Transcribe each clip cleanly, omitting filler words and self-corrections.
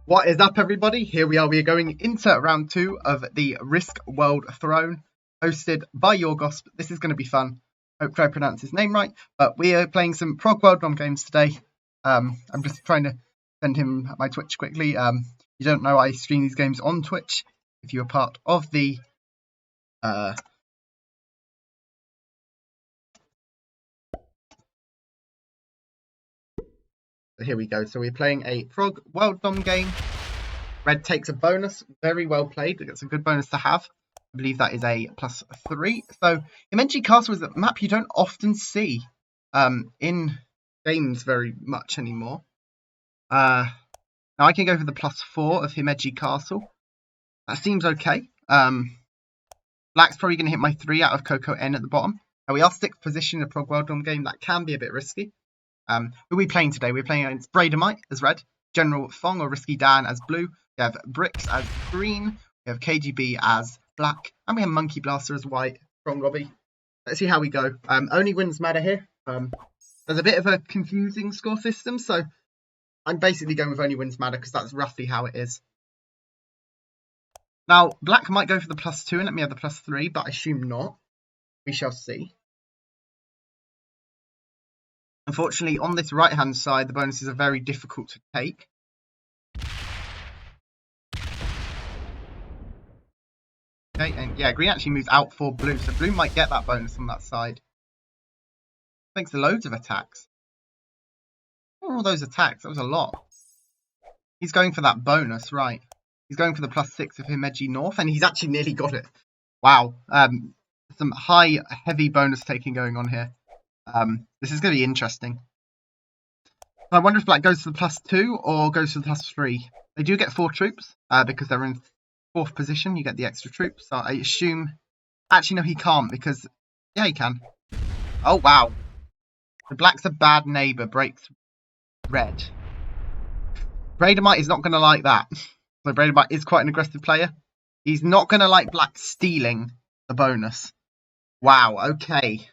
What is up, everybody? Here we are. We are going into round 2 of the Risk World Throne, hosted by Yiorgosp. This is going to be fun. Hopefully I pronounce his name right. But we are playing some Prog World Dom games today. I'm just trying to send him my Twitch quickly. You don't know I stream these games on Twitch. If you're part of the... Here we go. So we're playing a Prog World Dom game. Red takes a bonus. Very well played. It's a good bonus to have. I believe that is a +3. So Yiorgosp Castle is a map you don't often see in games very much anymore. Now I can go for the +4 of Yiorgosp Castle. That seems okay. Black's probably going to hit my 3 out of Coco N at the bottom. Now we are 6th position in a Prog World Dom game. That can be a bit risky. Who are we playing today? We're playing against Bradamite as red, General Fong or Risky Dan as blue. We have Bricks as green. We have KGB as black. And we have Monkey Blaster as white from Robbie. Let's see how we go. Only wins matter here. There's a bit of a confusing score system, so I'm basically going with only wins matter because that's roughly how it is. Now, black might go for the +2 and let me have the +3, but I assume not. We shall see. Unfortunately, on this right-hand side, the bonuses are very difficult to take. Okay, and yeah, green actually moves out for blue, so blue might get that bonus on that side. Thanks to loads of attacks. All those attacks, that was a lot. He's going for that bonus, right. He's going for the +6 of Yiorgosp North, and he's actually nearly got it. Wow. Some high, heavy bonus taking going on here. This is going to be interesting. I wonder if black goes to the +2 or goes to the +3. They do get 4 troops because they're in 4th position. You get the extra troops. So I assume... Actually, no, he can't because... Yeah, he can. Oh, wow. The black's a bad neighbour. Breaks red. Bradamite is not going to like that. So Bradamite is quite an aggressive player. He's not going to like black stealing the bonus. Wow, okay.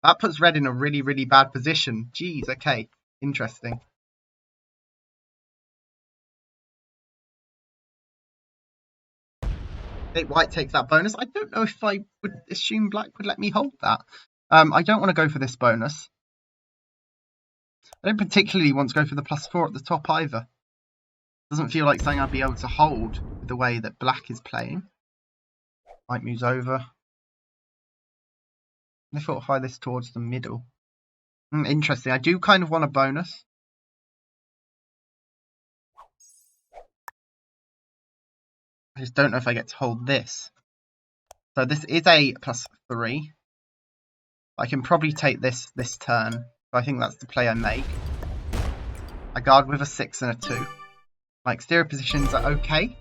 That puts red in a really, really bad position. Jeez, okay. Interesting. White takes that bonus. I don't know if I would assume black would let me hold that. I don't want to go for this bonus. I don't particularly want to go for the +4 at the top either. Doesn't feel like something I'd be able to hold with the way that black is playing. White moves over. I fortify this towards the middle. Interesting. I do kind of want a bonus. I just don't know if I get to hold this. So this is a +3. I can probably take this turn. So I think that's the play I make. I guard with a 6 and a 2. My exterior positions are okay.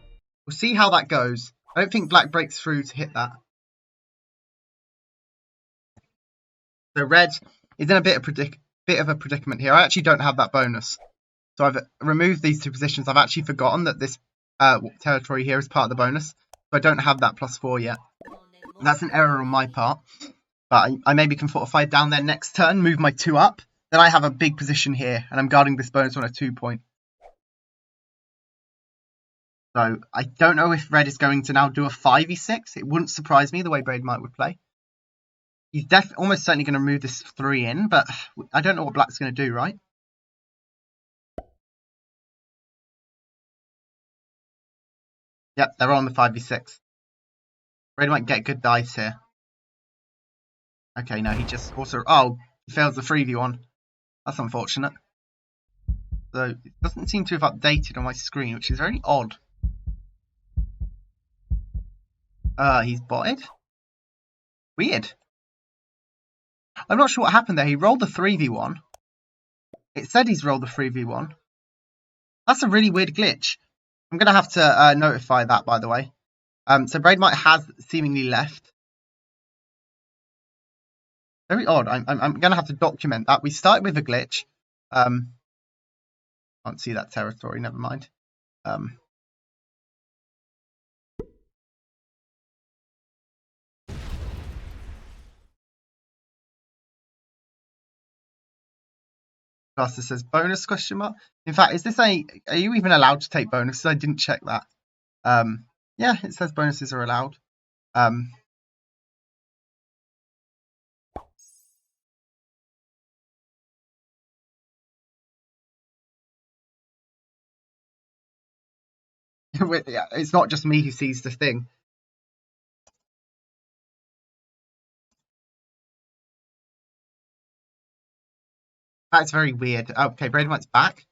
We'll see how that goes. I don't think black breaks through to hit that. So red is in a bit of a predicament here. I actually don't have that bonus. So I've removed these 2 positions. I've actually forgotten that this territory here is part of the bonus. So I don't have that +4 yet. That's an error on my part. But I maybe can fortify down there next turn, move my 2 up. Then I have a big position here, and I'm guarding this bonus on a 2-point. So I don't know if red is going to now do a 5e6. It wouldn't surprise me the way Bradamite would play. He's almost certainly going to move this 3 in, but I don't know what black's going to do, right? Yep, they're on the 5e6. Red might get good dice here. Okay, no, he just also... Oh, he fails the 3v1. That's unfortunate. So it doesn't seem to have updated on my screen, which is very odd. He's botted? Weird. I'm not sure what happened there. He rolled the 3v1. It said he's rolled the 3v1. That's a really weird glitch. I'm going to have to notify that, by the way. So Bradamite has seemingly left. Very odd. I'm going to have to document that. We started with a glitch. Can't see that territory. Never mind. Blaster says bonus question mark. In fact, is this are you even allowed to take bonuses? I didn't check that. Yeah, it says bonuses are allowed. Yeah, it's not just me who sees the thing. That's very weird. Okay, Braidemite's back.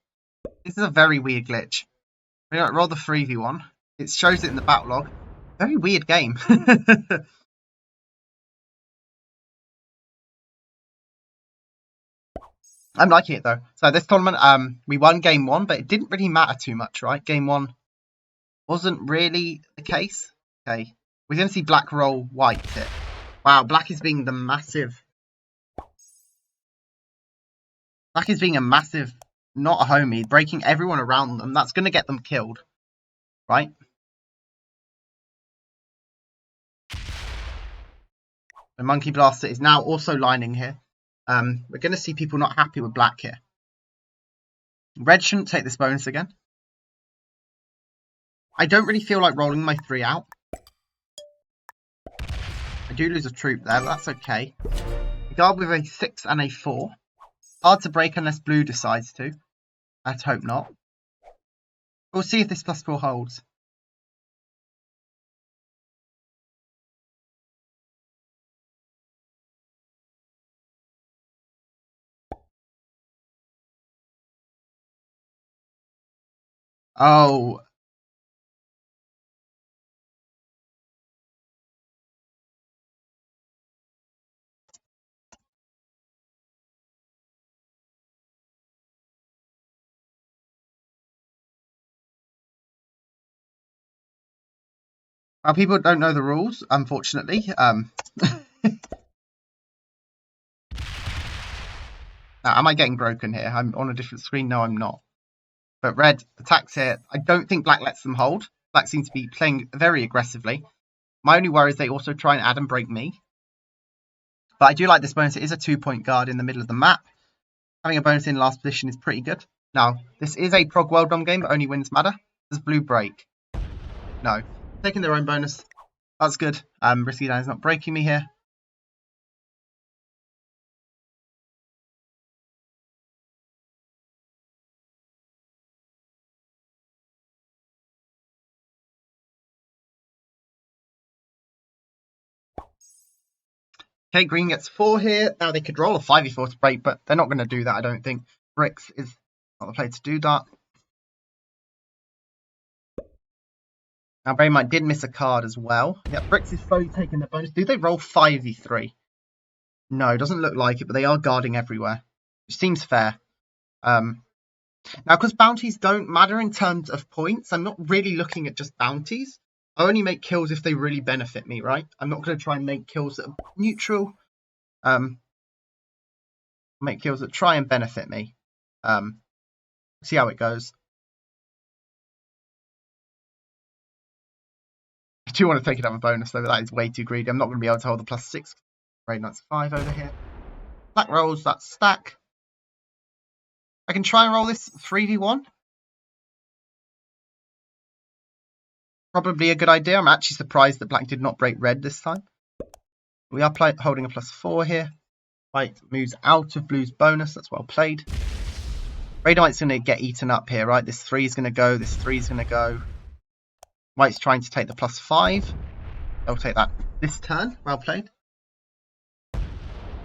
This is a very weird glitch. Roll the 3v1. It shows it in the battle log. Very weird game. I'm liking it though. So this tournament, we won game 1, but it didn't really matter too much, right? Game 1 wasn't really the case. Okay, we're going to see black roll white here. Wow, black is being the massive. Black is being a massive, not a homie, breaking everyone around them. That's going to get them killed, right? The Monkey Blaster is now also lining here. We're going to see people not happy with black here. Red shouldn't take this bonus again. I don't really feel like rolling my 3 out. I do lose a troop there, but that's okay. We guard with a 6 and a 4. Hard to break unless blue decides to. Let's hope not. We'll see if this +4 holds. Oh. Well, people don't know the rules, unfortunately. Now, am I getting broken here? I'm on a different screen. No, I'm not. But red attacks here. I don't think black lets them hold. Black seems to be playing very aggressively. My only worry is they also try and add and break me. But I do like this bonus. It is a 2-point guard in the middle of the map. Having a bonus in last position is pretty good. Now, this is a prog world dom game, but only wins matter. Does blue break? No. Taking their own bonus. That's good. Risky Dan is not breaking me here. Okay, green gets 4 here. Now they could roll a 5v4 to break, but they're not going to do that, I don't think. Bricks is not the play to do that. Now Brainmite did miss a card as well. Yeah, Bricks is slowly taking the bonus. Do they roll 5v3? No, doesn't look like it, but they are guarding everywhere, which seems fair. Now, because bounties don't matter in terms of points, I'm not really looking at just bounties. I only make kills if they really benefit me, right? I'm not going to try and make kills that are neutral. Make kills that try and benefit me. See how it goes. I do want to take another bonus though, but that is way too greedy. I'm not going to be able to hold the +6. Right, that's 5 over here. Black rolls that stack. I can try and roll this 3v1. Probably a good idea. I'm actually surprised that black did not break red this time. We are holding a +4 here. White moves out of blue's bonus. That's well played. Radite going to get eaten up here, right? This 3 is going to go. This 3 is going to go. White's trying to take the +5. They'll take that this turn. Well played.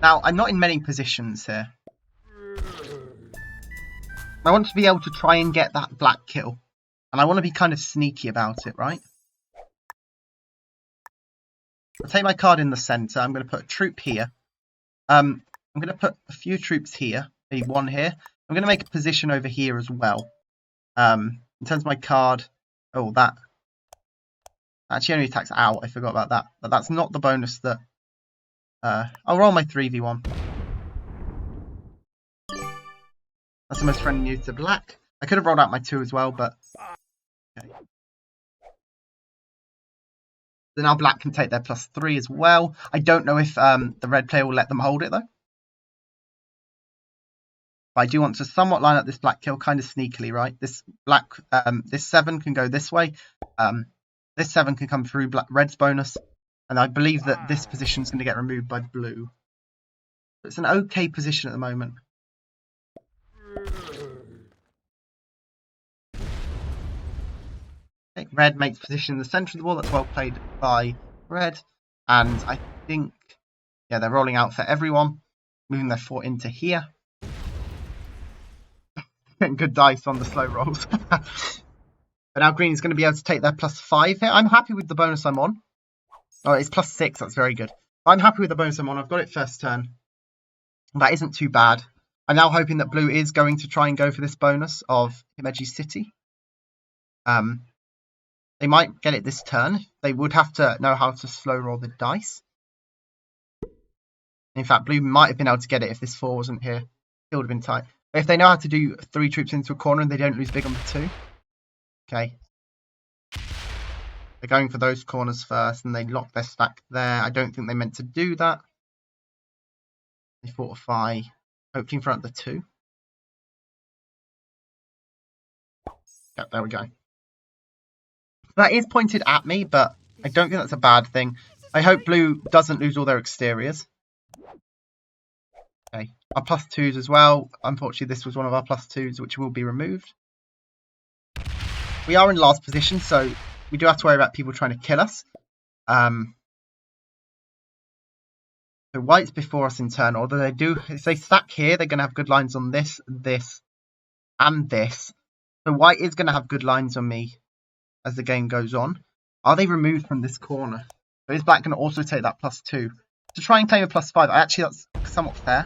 Now, I'm not in many positions here. I want to be able to try and get that black kill. And I want to be kind of sneaky about it, right? I'll take my card in the center. I'm going to put a troop here. I'm going to put a few troops here. Maybe 1 here. I'm going to make a position over here as well. In terms of my card... Oh, that... Actually only attacks out. I forgot about that. But that's not the bonus that... I'll roll my 3v1. That's the most friendly new to black. I could have rolled out my 2 as well, but... Okay. So now black can take their +3 as well. I don't know if the red player will let them hold it, though. But I do want to somewhat line up this black kill kind of sneakily, right? This this 7 can go this way. This 7 can come through red's bonus. And I believe that this position is going to get removed by blue. It's an okay position at the moment. Okay, red makes position in the centre of the wall. That's well played by red. And I think, yeah, they're rolling out for everyone. Moving their fort into here. Getting good dice on the slow rolls. But now green is going to be able to take their +5 here. I'm happy with the bonus I'm on. Oh, it's +6. That's very good. I'm happy with the bonus I'm on. I've got it first turn. That isn't too bad. I'm now hoping that blue is going to try and go for this bonus of Himeji City. They might get it this turn. They would have to know how to slow roll the dice. In fact, blue might have been able to get it if this 4 wasn't here. It would have been tight. But if they know how to do 3 troops into a corner and they don't lose big on the 2. Okay. They're going for those corners first and they lock their stack there. I don't think they meant to do that. They fortify, hopefully in front of the 2. Yep, there we go. That is pointed at me, but I don't think that's a bad thing. I hope blue doesn't lose all their exteriors. Okay, our +2s as well. Unfortunately, this was one of our +2s, which will be removed. We are in last position, so we do have to worry about people trying to kill us. So white's before us in turn order. They do, if they stack here, they're going to have good lines on this, this, and this. So white is going to have good lines on me as the game goes on. Are they removed from this corner? So is black going to also take that +2? To try and claim a +5, actually that's somewhat fair.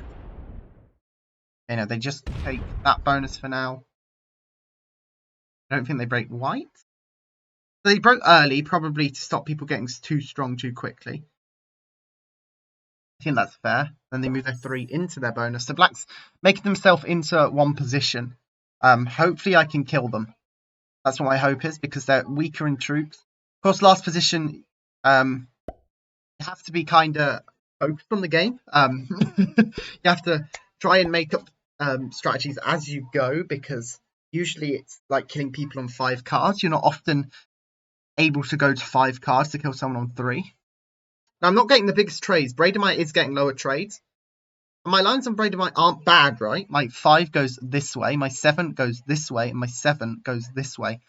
Okay, no, they just take that bonus for now. I don't think they break white. So they broke early, probably to stop people getting too strong too quickly. I think that's fair. Then they move their 3 into their bonus. So black's making themselves into one position. Hopefully I can kill them. That's what my hope is, because they're weaker in troops. Of course, last position, you have to be kind of focused on the game. You have to try and make up strategies as you go, because usually it's like killing people on 5 cards. You're not often able to go to 5 cards to kill someone on 3. Now, I'm not getting the biggest trades. Braidemite is getting lower trades. My lines on Braidemite aren't bad, right? My 5 goes this way, my 7 goes this way, and my 7 goes this way.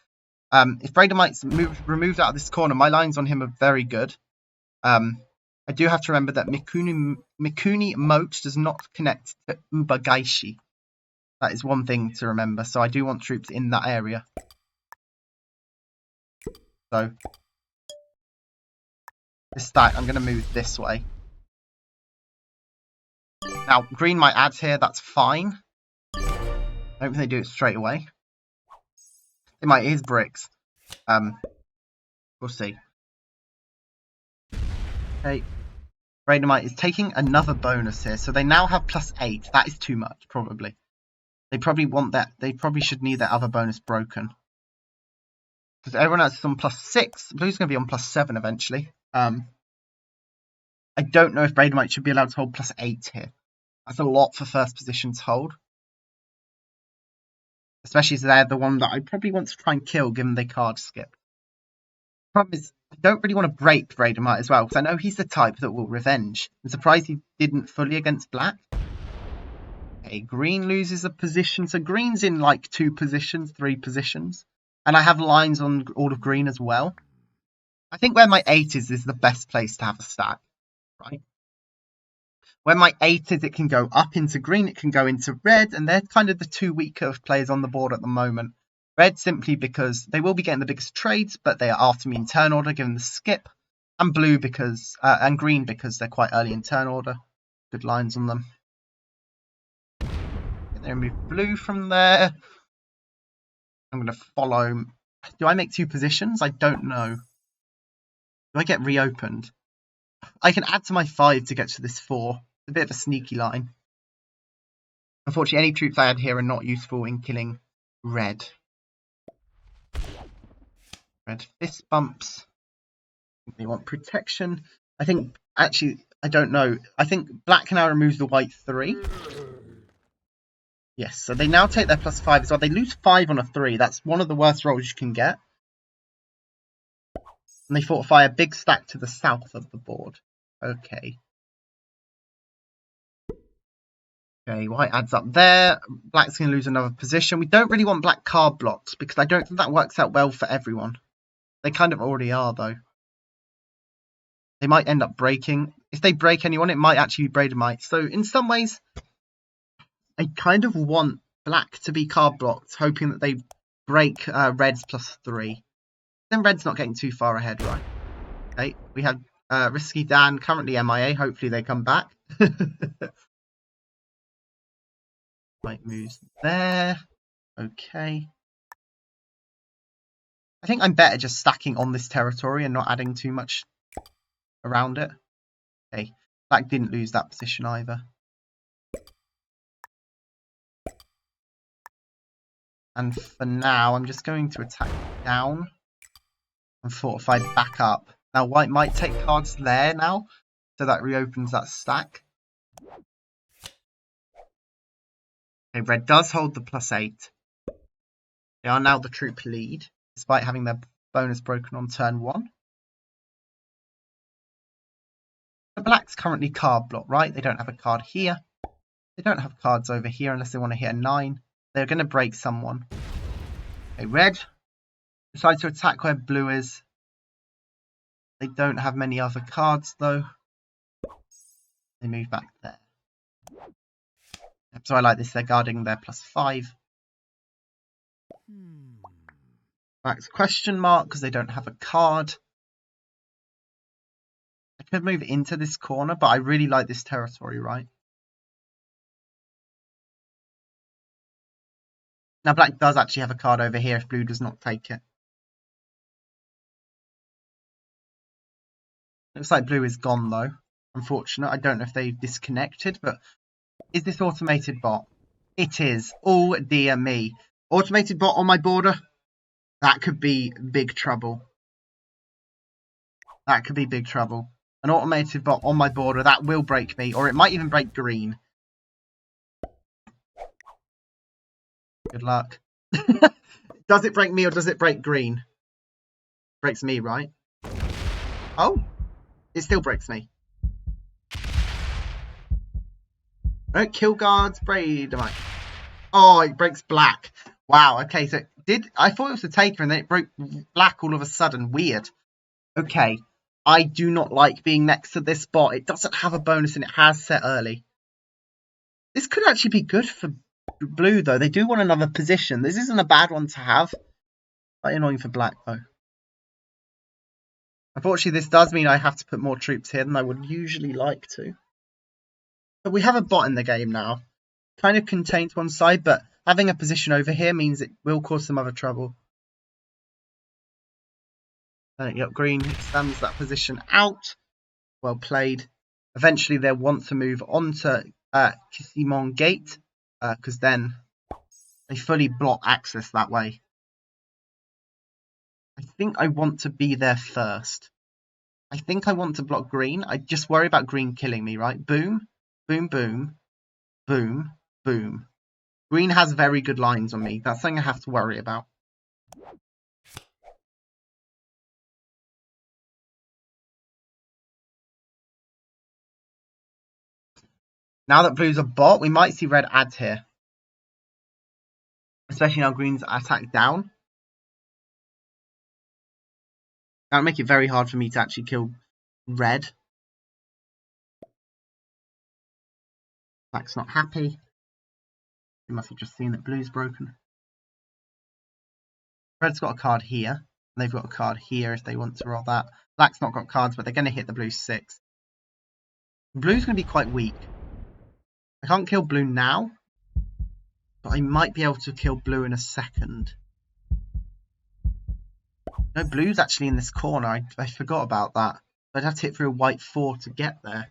If Braidemite's removed out of this corner, my lines on him are very good. I do have to remember that Mikuni Moat does not connect to Ubagaishi. That is one thing to remember. So I do want troops in that area. So this stack, I'm going to move this way. Now, green might add here. That's fine. I don't think they do it straight away. They might. Here's bricks. We'll see. Okay. Braidemite is taking another bonus here. So they now have +8. That is too much, probably. They probably want that. They probably should need that other bonus broken. Because everyone else is on +6. Blue's going to be on +7 eventually. I don't know if Braidemite should be allowed to hold +8 here. That's a lot for first position to hold. Especially as they're the one that I probably want to try and kill, given they card skip. Problem is, I don't really want to break Braidemite as well, because I know he's the type that will revenge. I'm surprised he didn't fully against black. Okay, green loses a position. So green's in like 2 positions, 3 positions. And I have lines on all of green as well. I think where my 8 is the best place to have a stack, right? Where my 8 is, it can go up into green, it can go into red, and they're kind of the 2 weaker players on the board at the moment. Red simply because they will be getting the biggest trades, but they are after me in turn order given the skip. And blue because, and green because they're quite early in turn order. Good lines on them. They remove blue from there. I'm going to follow. Do I make 2 positions? I don't know. Do I get reopened? I can add to my 5 to get to this 4. It's a bit of a sneaky line. Unfortunately, any troops I add here are not useful in killing red. Red fist bumps. They want protection. I think, actually, I don't know. I think black can now remove the white 3. Yes, so they now take their +5 as well. They lose 5 on a 3. That's one of the worst rolls you can get. And they fortify a big stack to the south of the board. Okay. Okay, white adds up there. Black's going to lose another position. We don't really want black card blocks because I don't think that works out well for everyone. They kind of already are, though. They might end up breaking. If they break anyone, it might actually be Braidemite. So in some ways, I kind of want black to be card blocked, hoping that they break red's +3. Then red's not getting too far ahead, right? Okay, we have Risky Dan, currently MIA. Hopefully they come back. White moves there. Okay. I think I'm better just stacking on this territory and not adding too much around it. Okay, black didn't lose that position either. And for now, I'm just going to attack down and fortify back up. Now, white might take cards there now, so that reopens that stack. Okay, red does hold the +8. They are now the troop lead, despite having their bonus broken on turn 1. The black's currently card blocked, right? They don't have a card here. They don't have cards over here unless they want to hit a 9. They're going to break someone. Okay, red decides to attack where blue is. They don't have many other cards, though. They move back there. So I like this. They're guarding their +5. Black's question mark because they don't have a card. I could move into this corner, but I really like this territory, right? Now, black does actually have a card over here if blue does not take it. Looks like blue is gone, though. Unfortunate. I don't know if they've disconnected, but is this automated bot? It is. Oh, dear me. Automated bot on my border? That could be big trouble. That could be big trouble. An automated bot on my border, that will break me, or it might even break green. Good luck. Does it break me or does it break green? Breaks me, right? Oh, it still breaks me. Right, kill guards, Braidemite. Oh, it breaks black. Wow, okay, so I thought it was a taker and then it broke black all of a sudden. Weird. Okay, I do not like being next to this bot. It doesn't have a bonus and it has set early. This could actually be good for blue, though. They do want another position. This isn't a bad one to have. Quite annoying for black, though. Unfortunately, this does mean I have to put more troops here than I would usually like to. But we have a bot in the game now. Kind of contains one side, but having a position over here means it will cause some other trouble. Yep, green extends that position out. Well played. Eventually, they'll want to move on to Kisimon Gate, because then they fully block access that way. I think I want to be there first. I think I want to block green. I just worry about green killing me, right? Boom, boom, boom, boom, boom. Green has very good lines on me. That's something I have to worry about. Now that blue's a bot, we might see red ads here. Especially now green's attack down. That'll make it very hard for me to actually kill red. Black's not happy. He must have just seen that blue's broken. Red's got a card here. And they've got a card here if they want to roll that. Black's not got cards, but they're going to hit the blue 6. Blue's going to be quite weak. I can't kill blue now, but I might be able to kill blue in a second. No, blue's actually in this corner. I forgot about that. I'd have to hit through a white 4 to get there.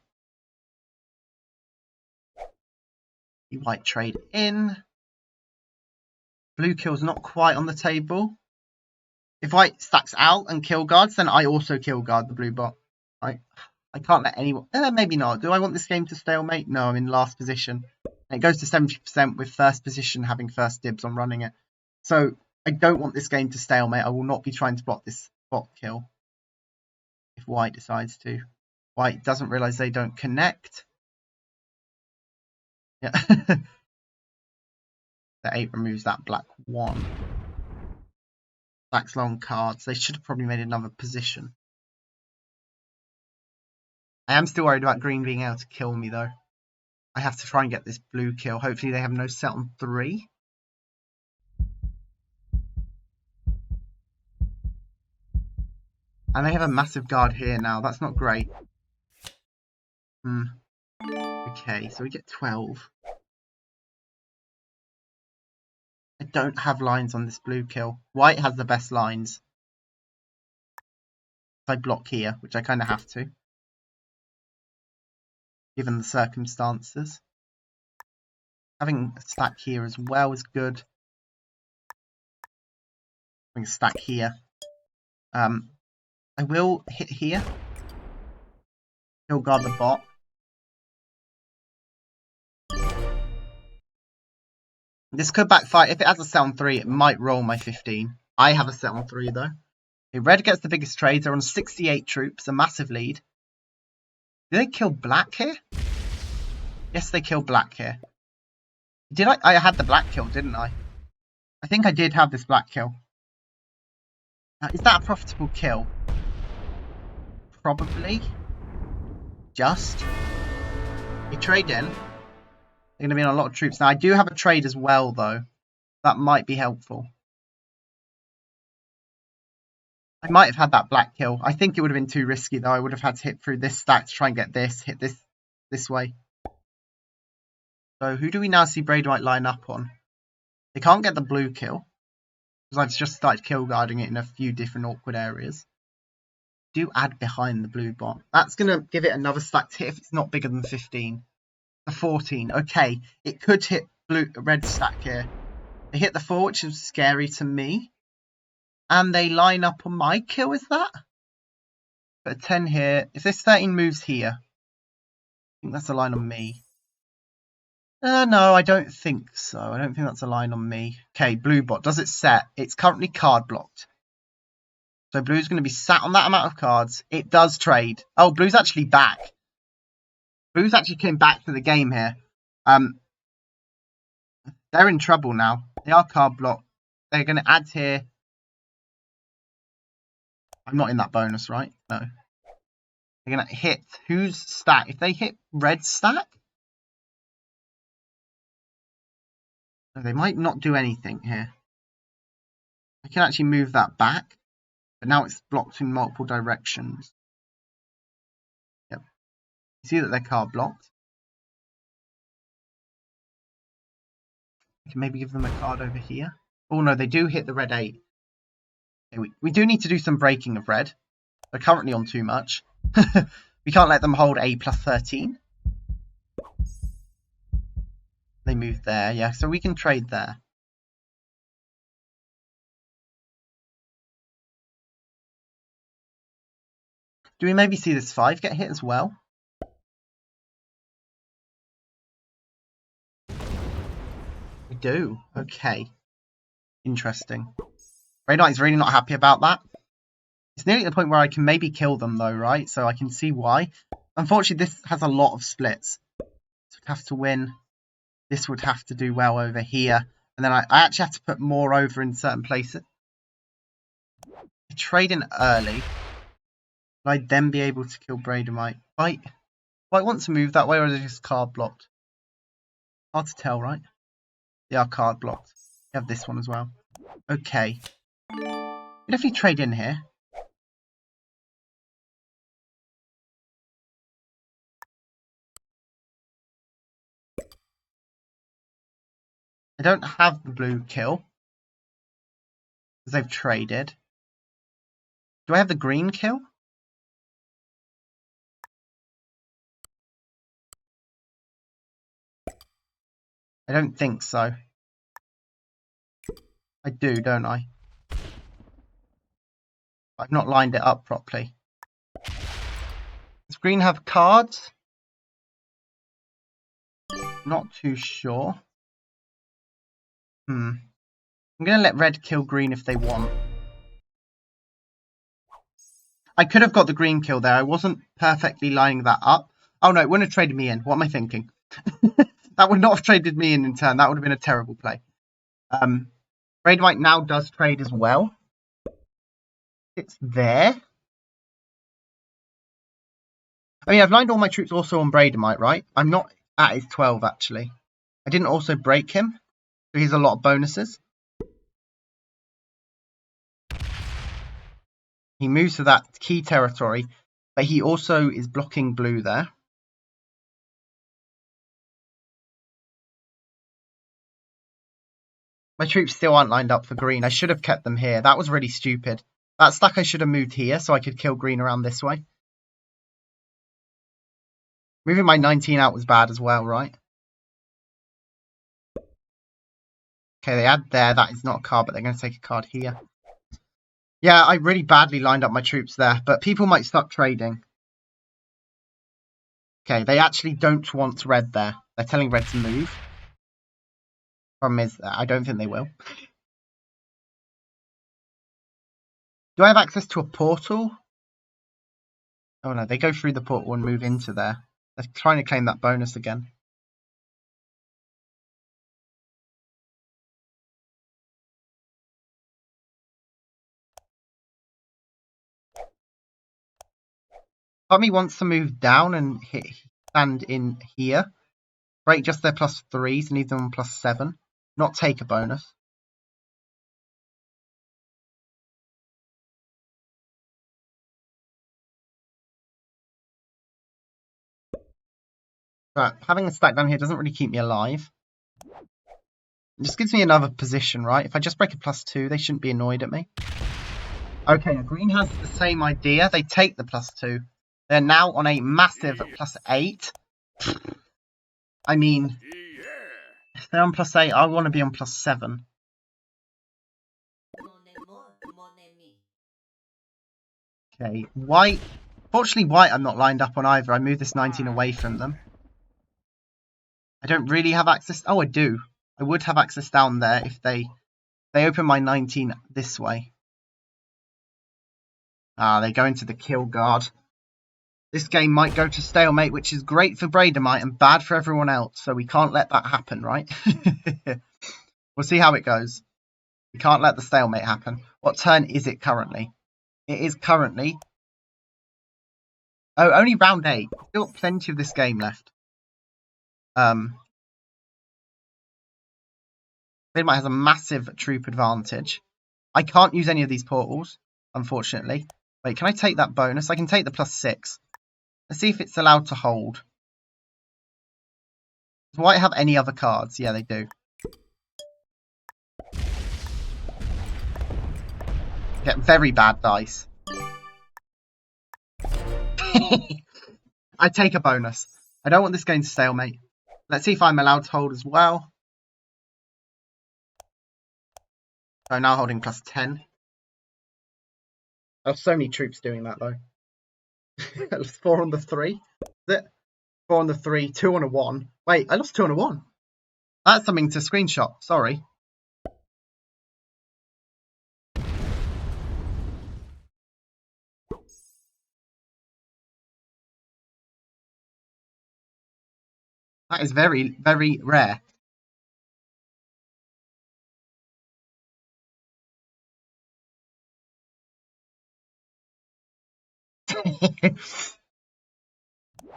White trade in. Blue kill's not quite on the table. If white stacks out and kill guards, then I also kill guard the blue bot. I can't let anyone... maybe not. Do I want this game to stalemate? No, I'm in last position. And it goes to 70% with first position having first dibs on running it. So I don't want this game to stalemate. I will not be trying to block this bot kill if white decides to. White doesn't realise they don't connect. Yeah. The 8 removes that black 1. Black's long cards. They should have probably made another position. I am still worried about green being able to kill me though. I have to try and get this blue kill. Hopefully they have no set on 3. And they have a massive guard here now. That's not great. Okay, so we get 12. I don't have lines on this blue kill. White has the best lines. I block here, which I kind of have to, given the circumstances. Having a stack here as well is good. Having a stack here. I will hit here. He'll guard the bot. This could backfire. If it has a set on 3, it might roll my 15. I have a set on 3 though. Okay, red gets the biggest trades. They're on 68 troops, a massive lead. Did they kill black here? Yes, they killed black here. Did I? I had the black kill, didn't I? I think I did have this black kill. Is that a profitable kill? Probably. Just. We trade in. They're going to be on a lot of troops. Now, I do have a trade as well, though. That might be helpful. I might have had that black kill. I think it would have been too risky, though. I would have had to hit through this stack to try and get this. Hit this way. So, who do we now see Braid White line up on? They can't get the blue kill, because I've just started kill guarding it in a few different awkward areas. Do add behind the blue bot. That's going to give it another stack to hit if it's not bigger than 15. The 14. Okay, it could hit red stack here. They hit the 4, which is scary to me. And they line up on my kill, is that? Put a 10 here. If this 13 moves here, I think that's a line on me. No, I don't think so. I don't think that's a line on me. Okay, blue bot. Does it set? It's currently card blocked. So blue's going to be sat on that amount of cards. It does trade. Oh, blue's actually back. Blue's actually came back to the game here. They're in trouble now. They are card blocked. They're going to add here. I'm not in that bonus, right? No. They're going to hit whose stack? If they hit red stack, they might not do anything here. I can actually move that back, but now it's blocked in multiple directions. Yep. You see that they're card blocked. I can maybe give them a card over here. Oh no, they do hit the red 8. Okay, we do need to do some breaking of red. They're currently on too much. We can't let them hold A plus 13. They moved there, yeah, so we can trade there. Do we maybe see this 5 get hit as well? We do. Okay. Interesting. Grey Knight's really not happy about that. It's nearly at the point where I can maybe kill them though, right? So I can see why. Unfortunately, this has a lot of splits. This would have to win. This would have to do well over here. And then I actually have to put more over in certain places. I trade in early. Will I then be able to kill Braden White? White wants to move that way, or is it just card blocked? Hard to tell, right? They are card blocked. We have this one as well. Okay. We definitely trade in here. I don't have the blue kill, because they've traded. Do I have the green kill? I don't think so. I do, don't I? I've not lined it up properly. Does green have cards? Not too sure. I'm going to let red kill green if they want. I could have got the green kill there. I wasn't perfectly lining that up. Oh no, it wouldn't have traded me in. What am I thinking? That would not have traded me in turn. That would have been a terrible play. Red white now does trade as well. It's there. I mean, I've lined all my troops also on Braidemite, right? I'm not at his 12, actually. I didn't also break him, so he's a lot of bonuses. He moves to that key territory, but he also is blocking blue there. My troops still aren't lined up for green. I should have kept them here. That was really stupid. That stack I should have moved here so I could kill green around this way. Moving my 19 out was bad as well, right? Okay, they add there. That is not a card, but they're going to take a card here. Yeah, I really badly lined up my troops there, but people might start trading. Okay, they actually don't want red there. They're telling red to move. Problem is, I don't think they will. Do I have access to a portal? Oh no, they go through the portal and move into there. They're trying to claim that bonus again. Part of me wants to move down and stand in here. Break just their +3s and leave them on +7. Not take a bonus. But having a stack down here doesn't really keep me alive. It just gives me another position, right? If I just break a +2, they shouldn't be annoyed at me. Okay, green has the same idea. They take the +2. They're now on a massive +8. I mean, if they're on +8, I want to be on +7. Okay, white. Fortunately, white I'm not lined up on either. I moved this 19 away from them. I don't really have access. Oh, I do. I would have access down there if they open my 19 this way. They go into the kill guard. This game might go to stalemate, which is great for Braidemite and bad for everyone else. So we can't let that happen, right? We'll see how it goes. We can't let the stalemate happen. What turn is it currently? It is currently... Oh, only round 8. Still plenty of this game left. Braidemite has a massive troop advantage. I can't use any of these portals, unfortunately. Wait, can I take that bonus? I can take the +6. Let's see if it's allowed to hold. Does white have any other cards? Yeah, they do. Get very bad dice. I take a bonus. I don't want this game to stalemate. Let's see if I'm allowed to hold as well. So now holding +10. I have so many troops doing that though. 4 on the 3. Is it? 4 on the 3, 2 on a 1. Wait, I lost 2 on a 1. That's something to screenshot. Sorry. That is very, very rare.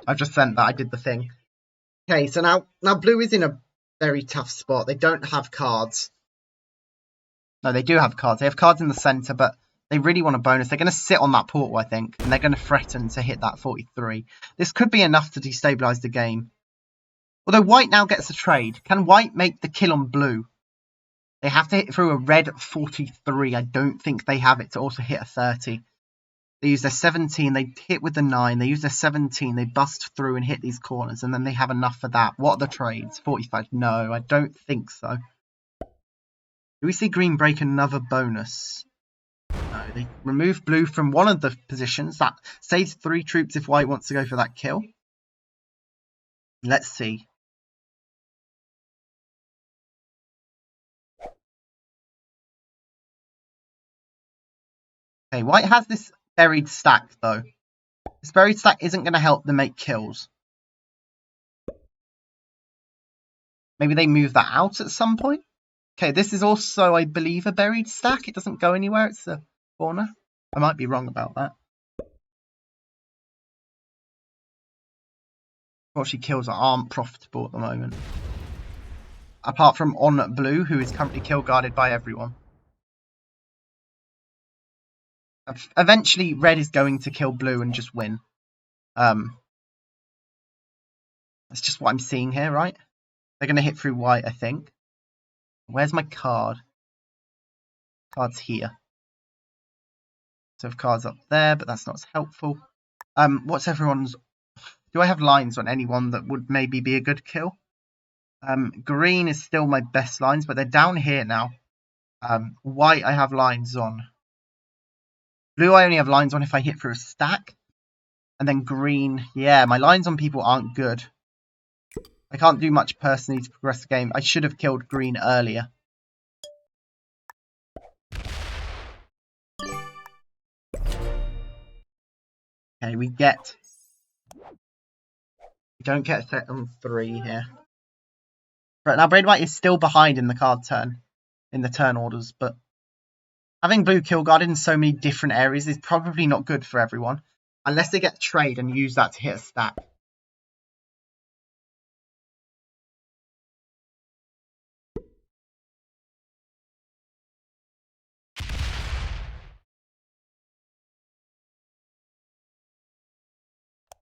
I've just sent that. I did the thing. Okay, so now blue is in a very tough spot. They don't have cards. No, they do have cards. They have cards in the center, but they really want a bonus. They're going to sit on that portal, I think, and they're going to threaten to hit that 43. This could be enough to destabilize the game. Although white now gets a trade. Can white make the kill on blue? They have to hit through a red 43. I don't think they have it to also hit a 30. They use their 17. They hit with the 9. They use their 17. They bust through and hit these corners, and then they have enough for that. What are the trades? 45. No, I don't think so. Do we see green break another bonus? No, they remove blue from one of the positions. That saves 3 troops if white wants to go for that kill. Let's see. Okay, white has this buried stack, though. This buried stack isn't going to help them make kills. Maybe they move that out at some point? Okay, this is also, I believe, a buried stack. It doesn't go anywhere. It's a corner. I might be wrong about that. Unfortunately, kills aren't profitable at the moment. Apart from on blue, who is currently kill guarded by everyone. Eventually, red is going to kill blue and just win. That's just what I'm seeing here, right? They're going to hit through white, I think. Where's my card? Card's here. So if card's up there, but that's not as helpful. What's everyone's... Do I have lines on anyone that would maybe be a good kill? Green is still my best lines, but they're down here now. White, I have lines on. Blue, I only have lines on if I hit through a stack. And then green, yeah, my lines on people aren't good. I can't do much personally to progress the game. I should have killed green earlier. Okay, we don't get set on 3 here. Right, now Braid White is still behind in the card turn, in the turn orders, but having blue kill guarded in so many different areas is probably not good for everyone, unless they get trade and use that to hit a stack.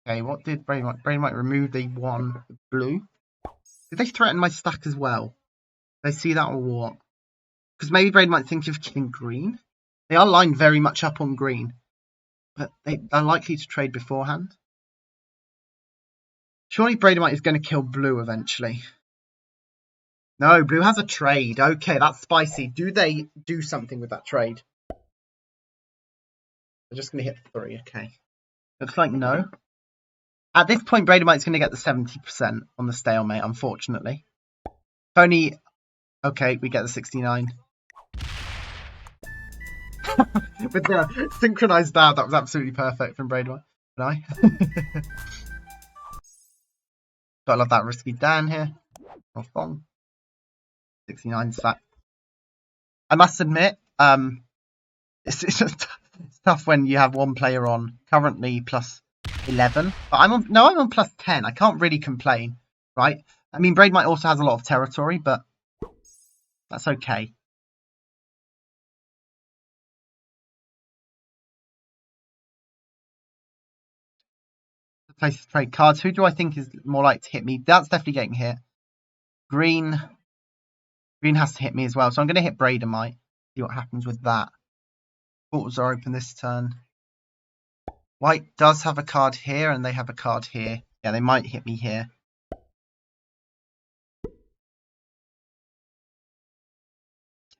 Okay, what did Braid White? Braid White remove the 1 blue. Did they threaten my stack as well? Did I see that or what? Because maybe Braid might think of killing green. They are lined very much up on green, but they are likely to trade beforehand. Surely Braid White is going to kill blue eventually. No, blue has a trade. Okay, that's spicy. Do they do something with that trade? They're just going to hit 3. Okay. Looks like no. At this point, Brady White's going to get the 70% on the stalemate, unfortunately. If only... Okay, we get the 69. With the synchronized dab, that was absolutely perfect from Brady White. Did I? Gotta love that risky Dan here. Or Fong. 69 stack. I must admit, it's tough when you have one player on currently plus 11, but I'm on plus 10. I can't really complain, right? I mean, Braid Might also has a lot of territory, but that's okay. Place to trade cards. Who do I think is more likely to hit me? That's definitely getting hit. Green has to hit me as well, so I'm going to hit Braidemite. See what happens with that. Portals are open this turn. White does have a card here, and they have a card here. Yeah, they might hit me here.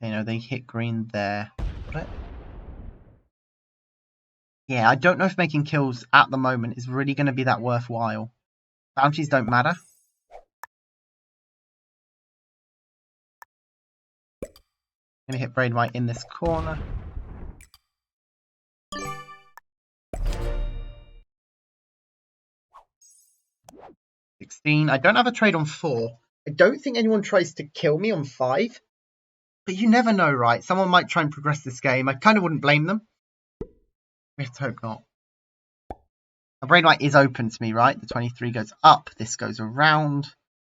You know, they hit green there. Got it? Yeah, I don't know if making kills at the moment is really going to be that worthwhile. Bounties don't matter. I'm going to hit Braid White in this corner. I don't have a trade on 4. I don't think anyone tries to kill me on 5. But you never know, right? Someone might try and progress this game. I kind of wouldn't blame them. Let's hope not. My Braid White is open to me, right? The 23 goes up. This goes around.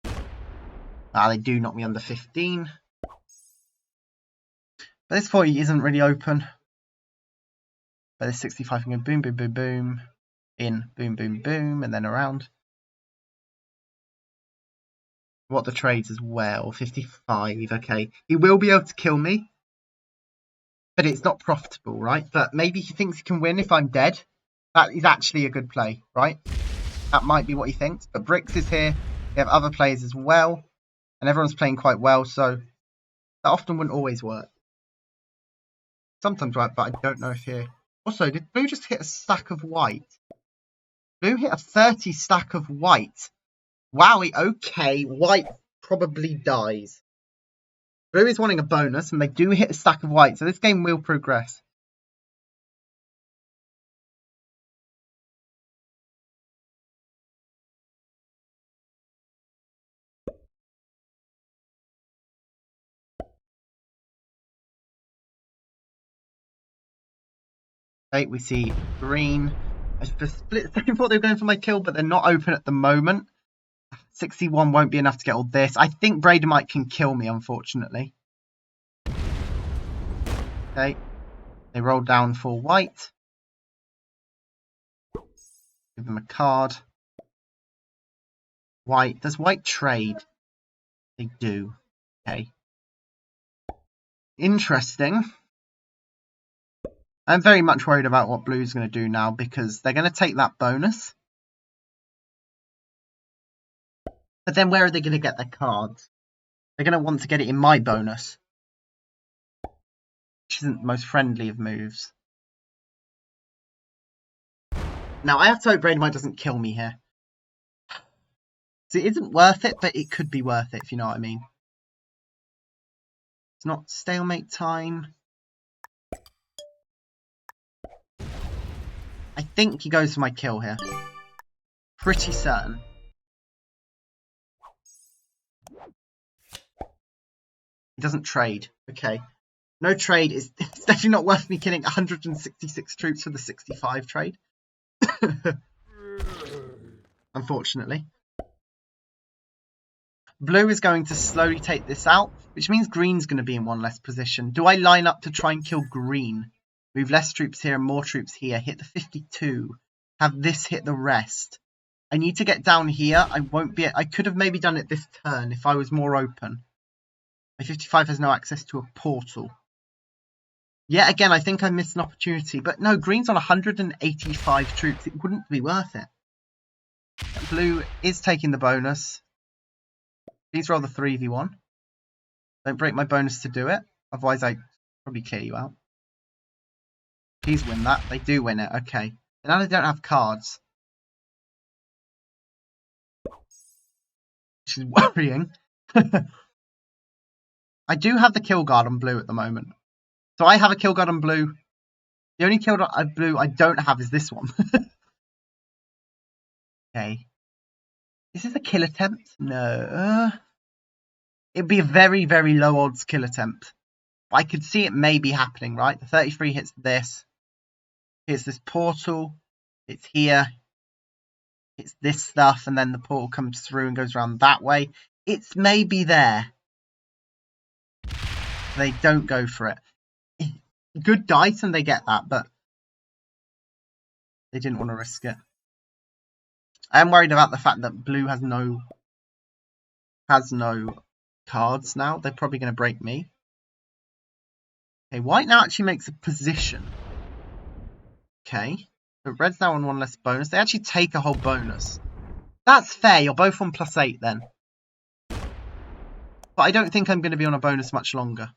They do knock me under 15. But this 40 isn't really open. But this 65 can go boom, boom, boom, boom. In, boom, boom, boom. And then around. What the trades as well. 55, okay. He will be able to kill me. But it's not profitable, right? But maybe he thinks he can win if I'm dead. That is actually a good play, right? That might be what he thinks. But Bricks is here. We have other players as well. And everyone's playing quite well, so that often wouldn't always work. Sometimes work, but I don't know if here. Also, did Blue just hit a stack of white? Blue hit a 30 stack of white. Wowie, okay. White probably dies. Blue is wanting a bonus, and they do hit a stack of white, so this game will progress. Okay, we see green. I for a split second thought they were going for my kill, but they're not open at the moment. 61 won't be enough to get all this. I think Bradamite can kill me, unfortunately. Okay, they roll down for white. Give them a card. White. Does white trade? They do. Okay. Interesting. I'm very much worried about what blue's going to do now because they're going to take that bonus. But then where are they going to get their cards? They're going to want to get it in my bonus. Which isn't the most friendly of moves. Now, I have to hope Bradamite doesn't kill me here. So it isn't worth it, but it could be worth it, if you know what I mean. It's not stalemate time. I think he goes for my kill here. Pretty certain. He doesn't trade. Okay. No trade is it's definitely not worth me killing 166 troops for the 65 trade. Unfortunately. Blue is going to slowly take this out, which means green's going to be in one less position. Do I line up to try and kill green? Move less troops here and more troops here. Hit the 52. Have this hit the rest. I need to get down here. I could have maybe done it this turn if I was more open. My 55 has no access to a portal. Yet again, I think I missed an opportunity. But no, green's on 185 troops. It wouldn't be worth it. Blue is taking the bonus. Please roll the 3v1. Don't break my bonus to do it. Otherwise, I probably clear you out. Please win that. They do win it. Okay. And now they don't have cards. Which is worrying. I do have the kill guard on blue at the moment. So I have a kill guard on blue. The only kill guard on blue I don't have is this one. Okay. Is this a kill attempt? No. It'd be a very, very low odds kill attempt. But I could see it maybe happening, right? The 33 hits this. Hits this portal. It's here. It's this stuff. And then the portal comes through and goes around that way. It's maybe there. They don't go for it. Good dice and they get that, but they didn't want to risk it. I am worried about the fact that blue has no cards now. They're probably going to break me. Okay, white now actually makes a position. Okay, so red's now on one less bonus. They actually take a whole bonus. That's fair. You're both on +8 then. But I don't think I'm going to be on a bonus much longer.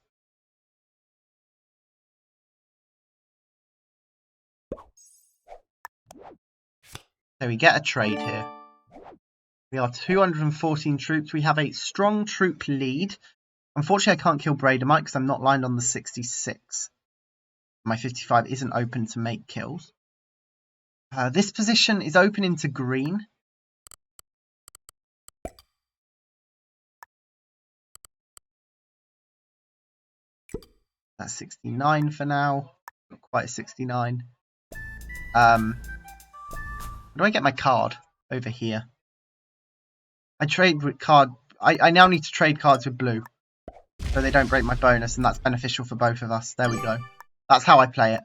So we get a trade here. We are 214 troops. We have a strong troop lead. Unfortunately, I can't kill Bradamite because I'm not lined on the 66. My 55 isn't open to make kills. This position is open into green. That's 69 for now. Not quite a 69. Where do I get my card? Over here. I trade with card. I now need to trade cards with blue. So they don't break my bonus, and that's beneficial for both of us. There we go. That's how I play it.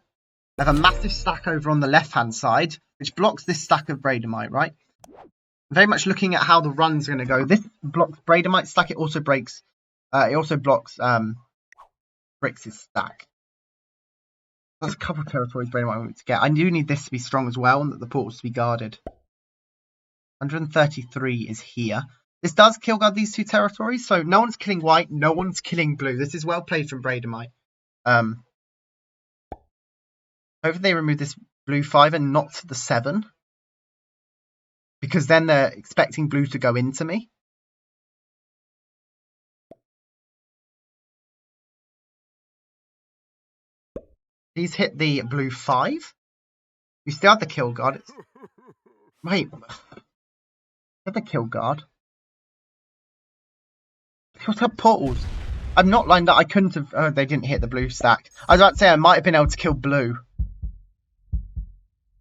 I have a massive stack over on the left-hand side, which blocks this stack of Bradamite, right? I'm very much looking at how the run's going to go. This blocks Bradamite stack. It also breaks. It also blocks Brix's stack. There's a couple of territories Bradamite want to get. I do need this to be strong as well, and that the portals to be guarded. 133 is here. This does kill guard these two territories, so no one's killing white, no one's killing blue. This is well played from Bradamite. Hopefully they remove this blue 5 and not the 7. Because then they're expecting blue to go into me. Please hit the blue 5. We still have the kill guard. Wait. Hit the kill guard. What's up, portals? I'm not lined up. I couldn't have. Oh, they didn't hit the blue stack. I was about to say I might have been able to kill blue.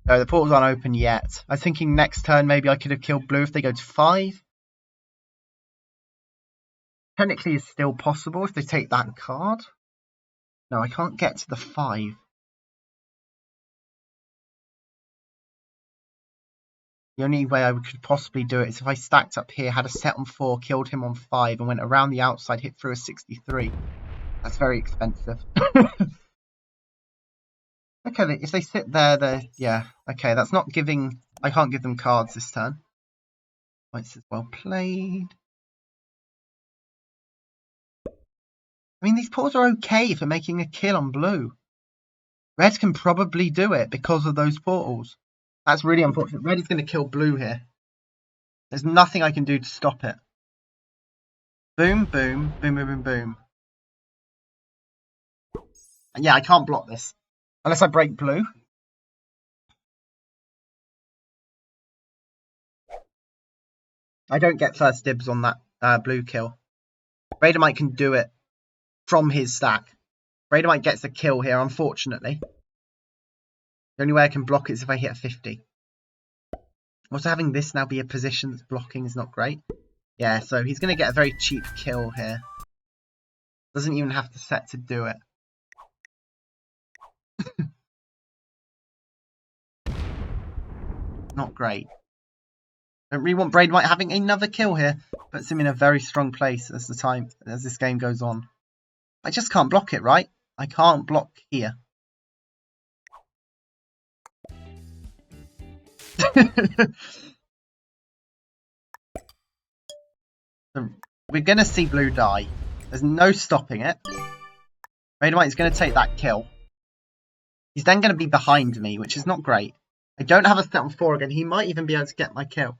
No, the portals aren't open yet. I was thinking next turn maybe I could have killed blue if they go to 5. Technically it's still possible if they take that card. No, I can't get to the 5. The only way I could possibly do it is if I stacked up here, had a set on 4, killed him on 5, and went around the outside, hit through a 63. That's very expensive. Okay, if they sit there, they're... Yeah, okay, that's not giving... I can't give them cards this turn. White says, well played. I mean, these pawns are okay for making a kill on blue. Red can probably do it because of those portals. That's really unfortunate. Red is going to kill blue here. There's nothing I can do to stop it. Boom, boom, boom, boom, boom, boom. And yeah, I can't block this. Unless I break blue. I don't get first dibs on that blue kill. Raidamite can do it from his stack. Raidamite gets the kill here, unfortunately. The only way I can block it is if I hit a 50. Also, having this now be a position that's blocking is not great. Yeah, so he's going to get a very cheap kill here. Doesn't even have to set to do it. Not great. Don't really want Raidamite having another kill here. Puts him in a very strong place as this game goes on. I just can't block it, right? I can't block here. We're going to see blue die. There's no stopping it. Raidamite is going to take that kill. He's then going to be behind me, which is not great. I don't have a set on 4 again. He might even be able to get my kill.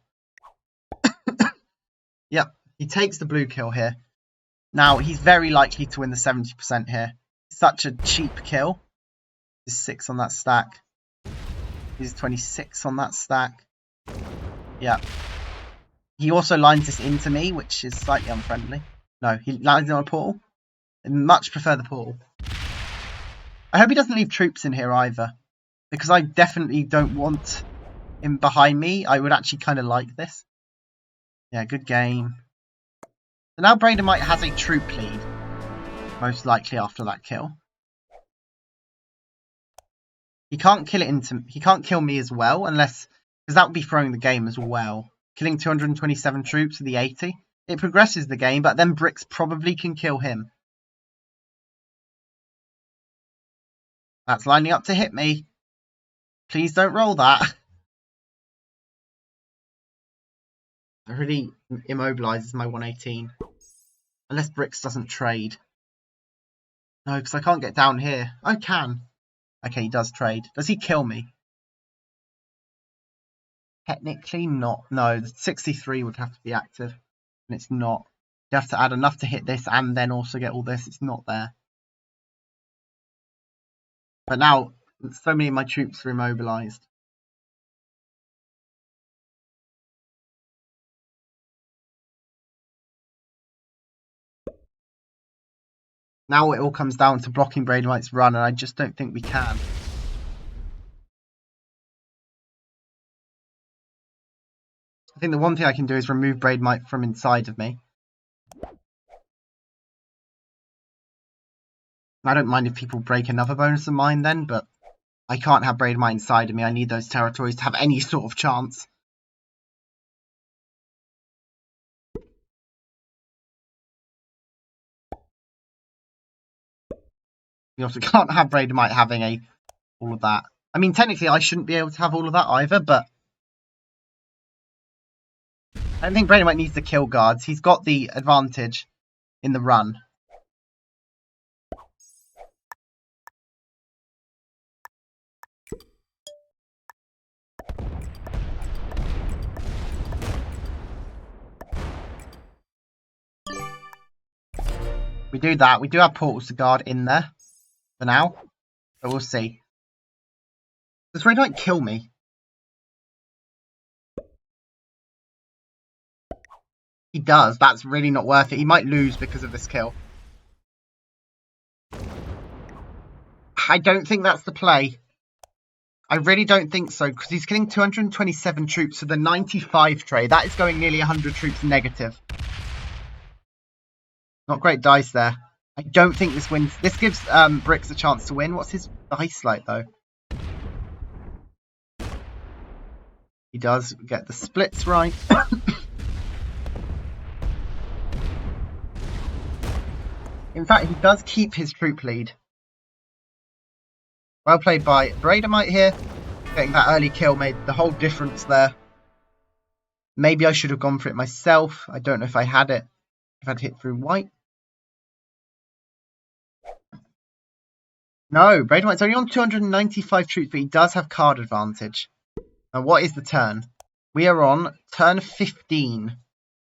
Yep, he takes the blue kill here. Now, he's very likely to win the 70% here. Such a cheap kill. He's 6 on that stack. He's 26 on that stack. Yeah. He also lines this into me, which is slightly unfriendly. No, he lines it on a portal. I much prefer the portal. I hope he doesn't leave troops in here either. Because I definitely don't want him behind me. I would actually kind of like this. Yeah, good game. So now Raidamite has a troop lead. Most likely after that kill. He can't kill me as well unless... Because that would be throwing the game as well. Killing 227 troops with the 80. It progresses the game, but then Bricks probably can kill him. That's lining up to hit me. Please don't roll that. It really immobilizes my 118. Unless Bricks doesn't trade. No, because I can't get down here. I can. Okay, he does trade. Does he kill me? Technically not. No, the 63 would have to be active. And it's not. You have to add enough to hit this and then also get all this. It's not there. But now, so many of my troops are immobilized. Now it all comes down to blocking Raidamite's run, and I just don't think we can. I think the one thing I can do is remove Raidamite from inside of me. I don't mind if people break another bonus of mine then, but I can't have Raidamite inside of me. I need those territories to have any sort of chance. You also can't have Raidamite having all of that. I mean, technically I shouldn't be able to have all of that either, but I don't think Raidamite needs to kill guards. He's got the advantage in the run. We do that. We do have portals to guard in there for now, but we'll see. Does Raidamite kill me? He does. That's really not worth it. He might lose because of this kill. I don't think that's the play. I really don't think so, because he's killing 227 troops for the 95 trade. That is going nearly 100 troops negative. Not great dice there. I don't think this wins. This gives Bricks a chance to win. What's his dice like, though? He does get the splits right. In fact, he does keep his troop lead. Well played by Braidamite here. Getting that early kill made the whole difference there. Maybe I should have gone for it myself. I don't know if I had it. If I'd hit through white. No, Braidamite's only on 295 troops, but he does have card advantage. And what is the turn? We are on turn 15.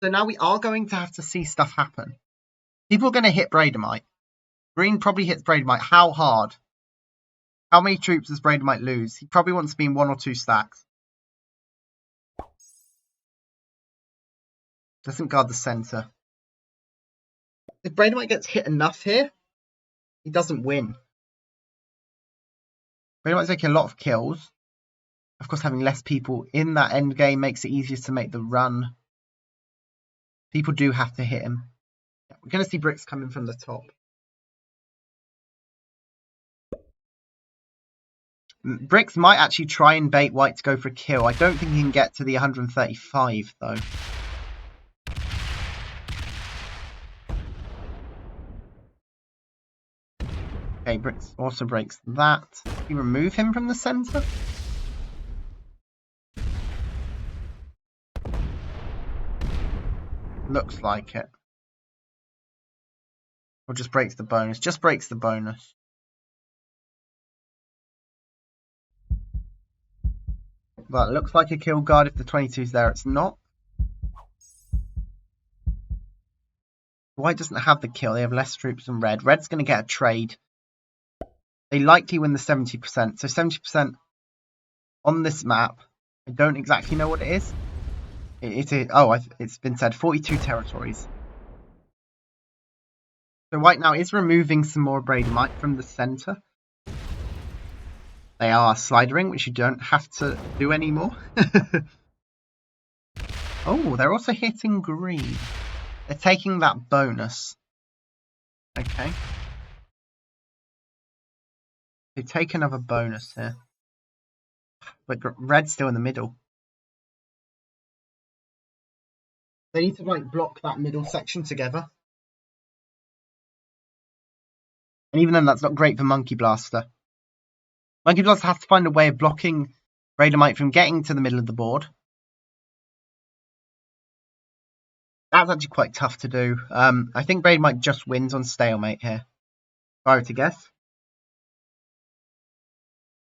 So now we are going to have to see stuff happen. People are going to hit Braidamite. Green probably hits Braidamite. How hard? How many troops does Braidamite lose? He probably wants to be in 1 or 2 stacks. Doesn't guard the centre. If Braidamite gets hit enough here, he doesn't win. Braidamite's making a lot of kills. Of course, having less people in that end game makes it easier to make the run. People do have to hit him. We're going to see Bricks coming from the top. Bricks might actually try and bait white to go for a kill. I don't think he can get to the 135, though. Okay, Bricks also breaks that. Can you remove him from the centre? Looks like it. Or just breaks the bonus. Just breaks the bonus. Well, it looks like a kill guard if the 22's there. It's not. White doesn't have the kill. They have less troops than red. Red's going to get a trade. They likely win the 70%. So 70% on this map. I don't exactly know what it is. It's been said 42 territories. So white now is removing some more Braidamite from the centre. They are slidering, which you don't have to do anymore. Oh, they're also hitting green. They're taking that bonus. Okay. They take another bonus here. But red's still in the middle. They need to block that middle section together. And even then, that's not great for Monkey Blaster. Monkey Blaster has to find a way of blocking Braidamite from getting to the middle of the board. That's actually quite tough to do. I think Braidamite just wins on stalemate here. If I were to guess.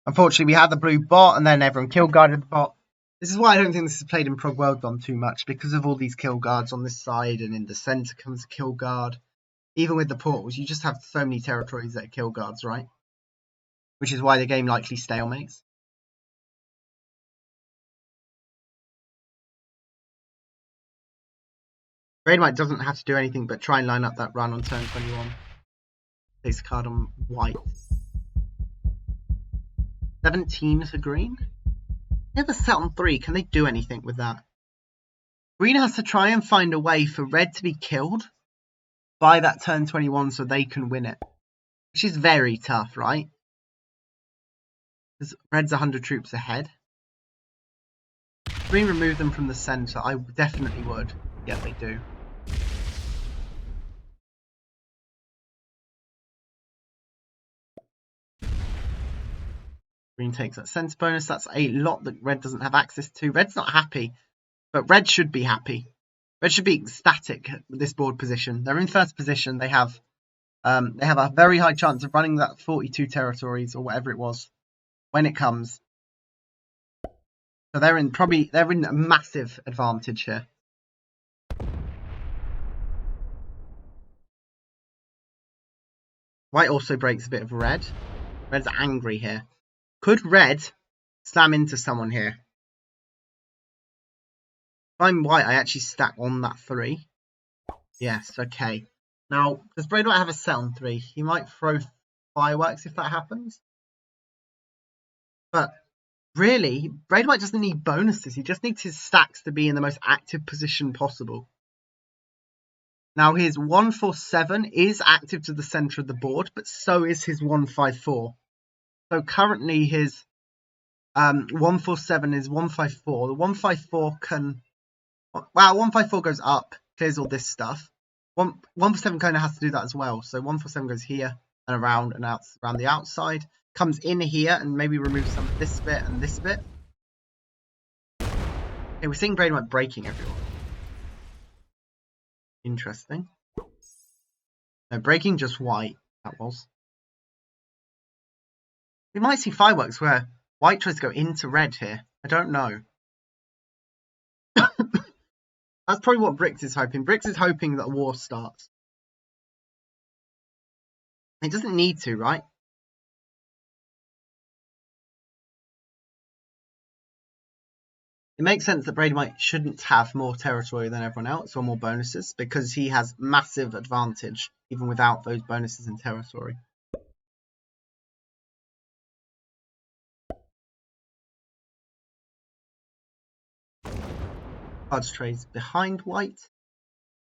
Unfortunately, we had the blue bot, and then everyone kill guarded the bot. This is why I don't think this is played in Prog World on too much, because of all these kill guards on this side, and in the centre comes a kill guard. Even with the portals, you just have so many territories that are kill guards, right? Which is why the game likely stalemates. Braidamite doesn't have to do anything but try and line up that run on turn 21. Takes a card on white. 17 for green. They have a set on 3. Can they do anything with that? Green has to try and find a way for red to be killed by that turn 21 so they can win it. Which is very tough, right? Because red's 100 troops ahead. Green remove them from the centre. I definitely would. Yeah, they do. Green takes that centre bonus. That's a lot that red doesn't have access to. Red's not happy, but red should be happy. Red should be ecstatic with this board position. They're in first position. They have a very high chance of running that 42 territories or whatever it was when it comes. So they're in a massive advantage here. White also breaks a bit of red. Red's angry here. Could red slam into someone here? If I'm white, I actually stack on that 3. Yes, okay. Now, does Braidamite have a set on 3? He might throw fireworks if that happens. But Really, Brady White doesn't need bonuses. He just needs his stacks to be in the most active position possible. Now his 147 is active to the center of the board, but so is his 154. So currently his 147 is 154. The 154 can, wow, 154 goes up, clears all this stuff. 147 kind of has to do that as well. So 147 goes here and around and out around the outside, comes in here and maybe removes some of this bit and this bit. Okay, we're seeing Brady White breaking everyone. Interesting. No, breaking just white, that was. We might see fireworks where white tries to go into red here. I don't know. That's probably what Brix is hoping. Brix is hoping that a war starts. It doesn't need to, right? It makes sense that Brady White shouldn't have more territory than everyone else or more bonuses because he has massive advantage even without those bonuses and territory. Cards trades behind white.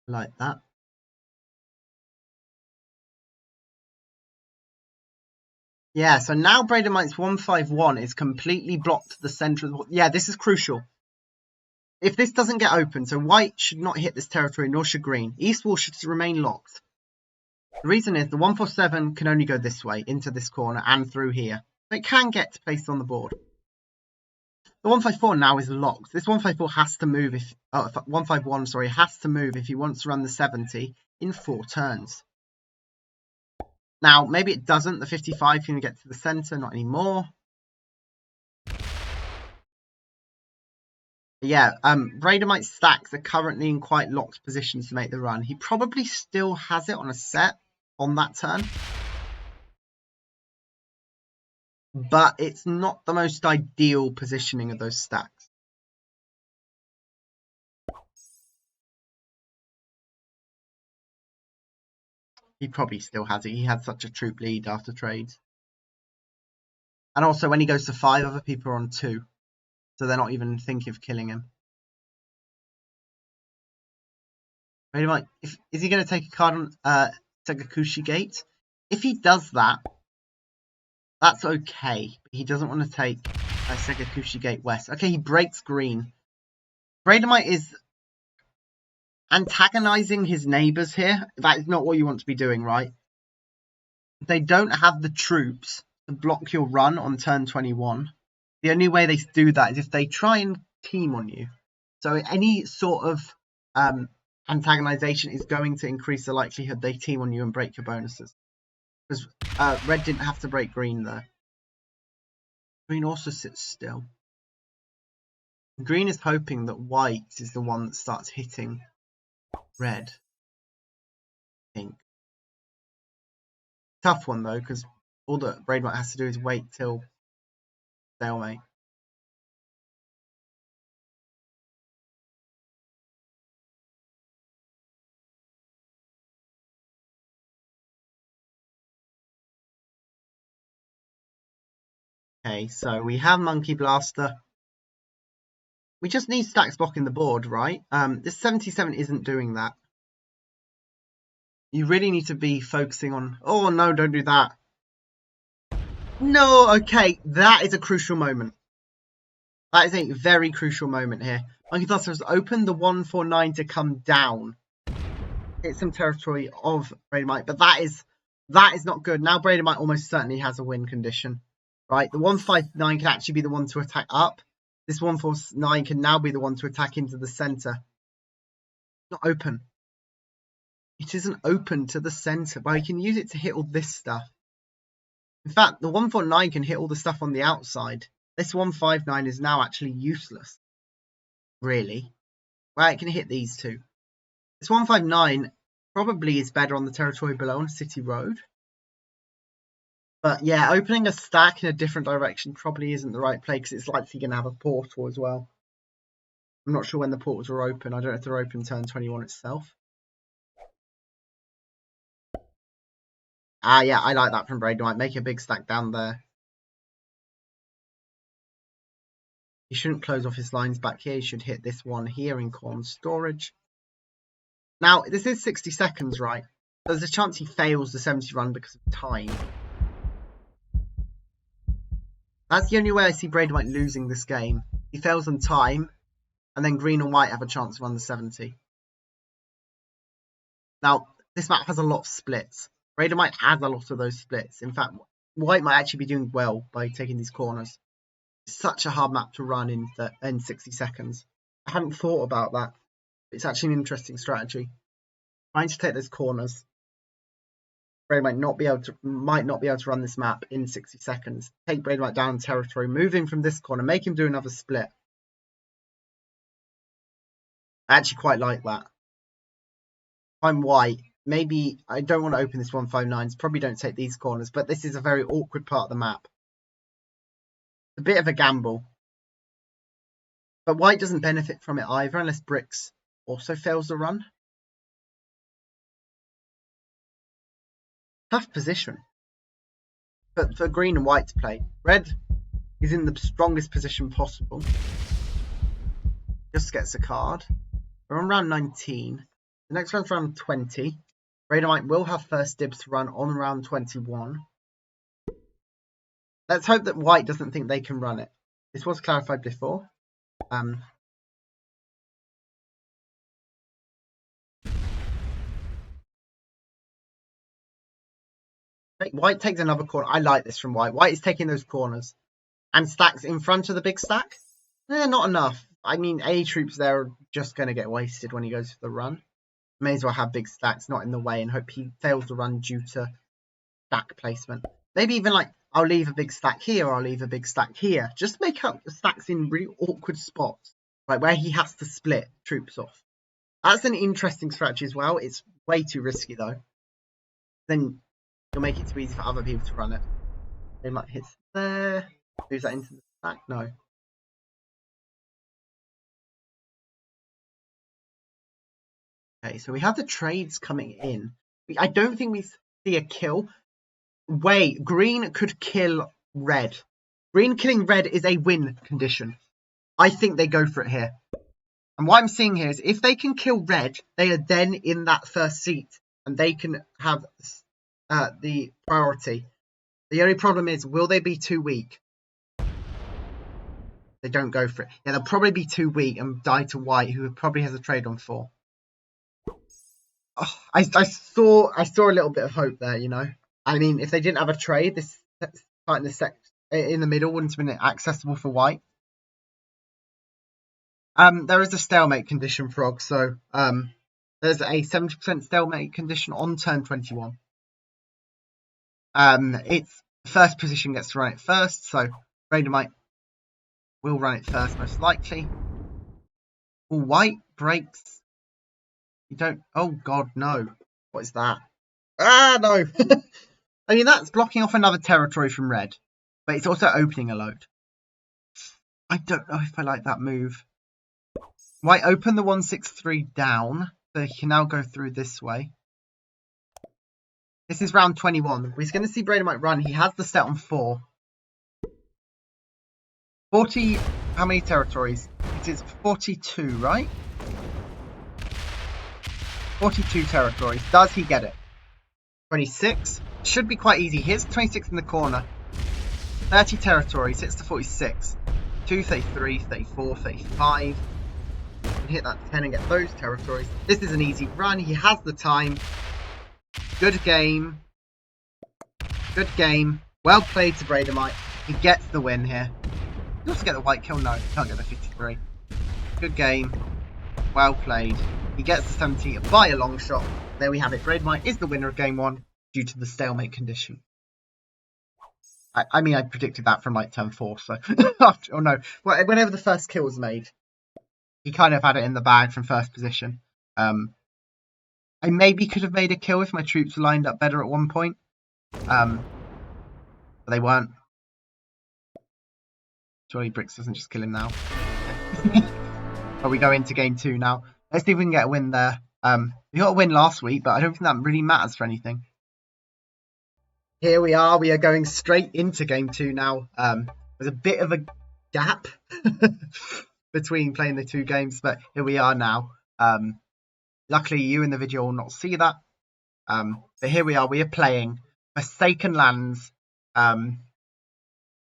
Like that. Yeah, so now Brady White's 151 is completely blocked to the center of the board. Yeah, this is crucial. If this doesn't get open, so white should not hit this territory, nor should green. East wall should remain locked. The reason is the 147 can only go this way, into this corner, and through here. It can get placed on the board. The 154 now is locked. This 154 has to move if 151, sorry, has to move if he wants to run the 70 in 4 turns. Now, maybe it doesn't. The 55 can get to the center, not anymore. Yeah, Brady White's stacks are currently in quite locked positions to make the run. He probably still has it on a set on that turn. But it's not the most ideal positioning of those stacks. He probably still has it. He had such a troop lead after trades. And also when he goes to 5, other people are on 2. So they're not even thinking of killing him. Brady White, is he going to take a card on Segakushi Gate? If he does that, that's okay. But he doesn't want to take Segakushi Gate West. Okay, he breaks green. Brady White is antagonizing his neighbors here. That is not what you want to be doing, right? They don't have the troops to block your run on turn 21. The only way they do that is if they try and team on you. So any sort of antagonization is going to increase the likelihood they team on you and break your bonuses. Because red didn't have to break green there. Green also sits still. Green is hoping that white is the one that starts hitting red. I think. Tough one though, because all that Brady White has to do is wait till stalemate. Okay, so we have Monkey Blaster. We just need stacks blocking the board, right? This 77 isn't doing that. You really need to be focusing on... Oh, no, don't do that. No, okay, that is a crucial moment. That is a very crucial moment here. Monkey Blaster has opened the 149 to come down. It's some territory of Brady White, but that is not good. Now Brady White almost certainly has a win condition, right? The 159 can actually be the one to attack up. This 149 can now be the one to attack into the center. Not open. It isn't open to the center, but he can use it to hit all this stuff. In fact, the 149 can hit all the stuff on the outside. This 159 is now actually useless. Really. Well, it can hit these two. This 159 probably is better on the territory below on City Road. But yeah, opening a stack in a different direction probably isn't the right play because it's likely going to have a portal as well. I'm not sure when the portals are open. I don't know if they're open turn 21 itself. Ah, yeah, I like that from Brady White. Make a big stack down there. He shouldn't close off his lines back here. He should hit this one here in corn storage. Now, this is 60 seconds, right? There's a chance he fails the 70 run because of time. That's the only way I see Brady White losing this game. He fails on time, and then green and white have a chance to run the 70. Now, this map has a lot of splits. Brady White has a lot of those splits. In fact, white might actually be doing well by taking these corners. It's such a hard map to run in 60 seconds. I hadn't thought about that. It's actually an interesting strategy. Trying to take those corners. Brady might not be able to run this map in 60 seconds. Take Brady White down territory, move him from this corner, make him do another split. I actually quite like that. If I'm white, maybe I don't want to open this 159s, probably don't take these corners, but this is a very awkward part of the map. A bit of a gamble. But white doesn't benefit from it either unless bricks also fails the run. Tough position. But for green and white to play. Red is in the strongest position possible. Just gets a card. We're on round 19. The next round's round 20. Red and white will have first dibs to run on round 21. Let's hope that white doesn't think they can run it. This was clarified before. White takes another corner. I like this from white. White is taking those corners. And stacks in front of the big stack. Not enough. I mean, A troops there are just going to get wasted when he goes for the run. May as well have big stacks not in the way and hope he fails the run due to stack placement. Maybe even like, I'll leave a big stack here, or I'll leave a big stack here. Just make up the stacks in really awkward spots. Like where he has to split troops off. That's an interesting strategy as well. It's way too risky though. Then you'll make it too easy for other people to run it. They might hit there. Moves that into the stack? No. Okay, so we have the trades coming in. I don't think we see a kill. Wait, green could kill red. Green killing red is a win condition. I think they go for it here. And what I'm seeing here is if they can kill red, they are then in that first seat. And they can have the priority. The only problem is, will they be too weak? They don't go for it. Yeah, they'll probably be too weak and die to white, who probably has a trade on 4. Oh, I saw a little bit of hope there, you know. I mean, if they didn't have a trade, this fight in the middle wouldn't have been accessible for white. There is a stalemate condition, Frog. So there's a 70% stalemate condition on turn 21. It's first position gets to run it first, so Raider might will run it first, most likely. Well, white breaks. You don't. Oh God, no! What is that? Ah, no! I mean, that's blocking off another territory from red, but it's also opening a load. I don't know if I like that move. White open the 163 down, so he can now go through this way. This is round 21. We're going to see Brady might run. He has the set on 4. 40. How many territories? It is 42, right? 42 territories. Does he get it? 26. Should be quite easy. Here's 26 in the corner. 30 territories. Hits the 46. 2, 33, 34, 35. Can hit that 10 and get those territories. This is an easy run. He has the time. Good game. Good game. Well played to Bradamite. He gets the win here. You also get the white kill. No, can't get the 53. Good game. Well played. He gets the 70 by a long shot. There we have it. Bradamite is the winner of game 1 due to the stalemate condition. I mean, I predicted that from like turn 4. So, oh no. Well, whenever the first kill was made, he kind of had it in the bag from first position. I maybe could have made a kill if my troops were lined up better at one point. But they weren't. Surely Bricks doesn't just kill him now. But we go into game 2 now. Let's see if we can get a win there. We got a win last week, but I don't think that really matters for anything. Here we are. We are going straight into game 2 now. It was a bit of a gap between playing the two games, but here we are now. Luckily, you in the video will not see that. But here we are. We are playing Forsaken Lands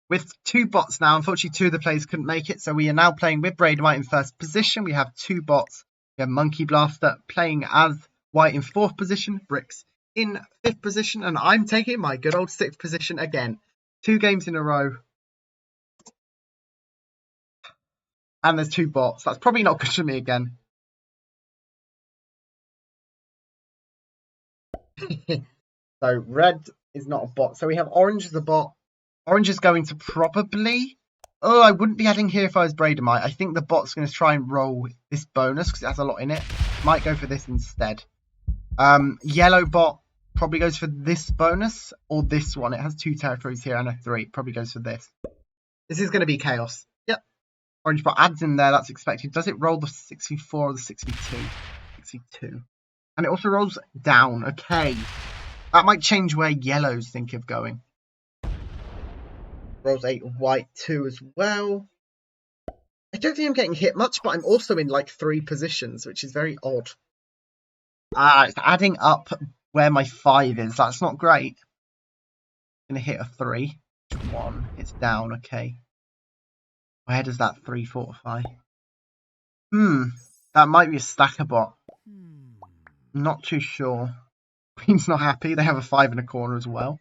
with two bots now. Unfortunately, two of the players couldn't make it, so we are now playing with Braden White in first position. We have two bots. We have Monkey Blaster playing as White in fourth position, Bricks in fifth position, and I'm taking my good old sixth position again. 2 games in a row. And there's two bots. That's probably not good for me again. So red is not a bot. So we have orange as a bot. Orange is going to probably... Oh, I wouldn't be adding here if I was Bradamite. I think the bot's going to try and roll this bonus because it has a lot in it. Might go for this instead. Yellow bot probably goes for this bonus or this one. It has 2 territories here and a 3. Probably goes for this. This is going to be chaos. Yep. Orange bot adds in there. That's expected. Does it roll the 64 or the 62? 62. And it also rolls down. Okay. That might change where yellows think of going. Rolls 8 white 2 as well. I don't think I'm getting hit much, but I'm also in like 3 positions, which is very odd. It's adding up where my 5 is. That's not great. I'm going to hit a 3. 1. It's down. Okay. Where does that 3 fortify? That might be a stacker bot. Not too sure. Queen's not happy. They have a 5 in a corner as well.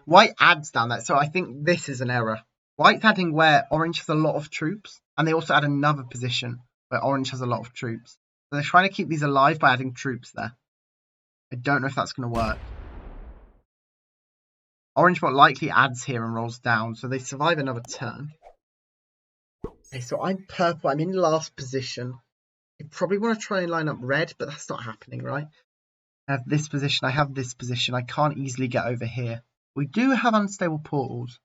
White adds down that, so I think this is an error. White's adding where orange has a lot of troops, and they also add another position where orange has a lot of troops. So they're trying to keep these alive by adding troops there. I don't know if that's going to work. Orange bot likely adds here and rolls down, so they survive another turn. Okay, so I'm purple. I'm in last position. I probably want to try and line up red, but that's not happening, right? I have this position. I have this position. I can't easily get over here. We do have unstable portals.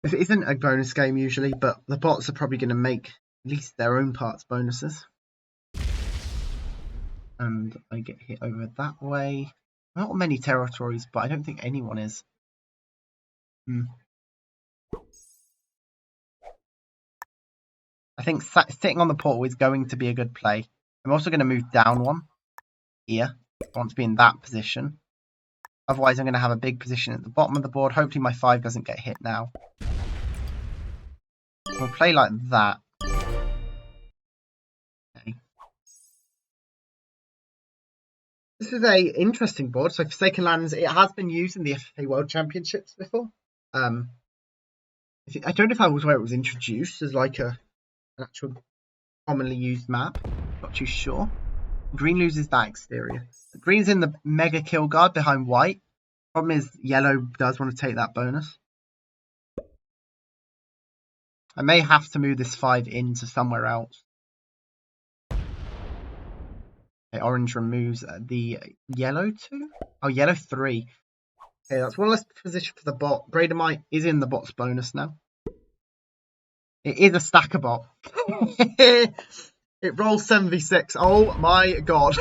This isn't a bonus game usually, but the bots are probably going to make at least their own parts bonuses. And I get hit over that way. Not many territories, but I don't think anyone is. I think sitting on the portal is going to be a good play. I'm also going to move down one here. I want to be in that position. Otherwise, I'm going to have a big position at the bottom of the board. Hopefully my 5 doesn't get hit now. We'll play like that. Okay. This is a interesting board. So Forsaken Lands, it has been used in the FFA World Championships before. I don't know if that was where it was introduced as like an actual commonly used map. Not too sure. Green loses that exterior. Green's in the mega kill guard behind white. Problem is yellow does want to take that bonus. I may have to move this 5 into somewhere else. Okay, orange removes the yellow 2. Oh, yellow 3. Okay, that's one less position for the bot. Bradamite is in the bot's bonus now. It is a stacker bot. It rolls 7v6. Oh my god.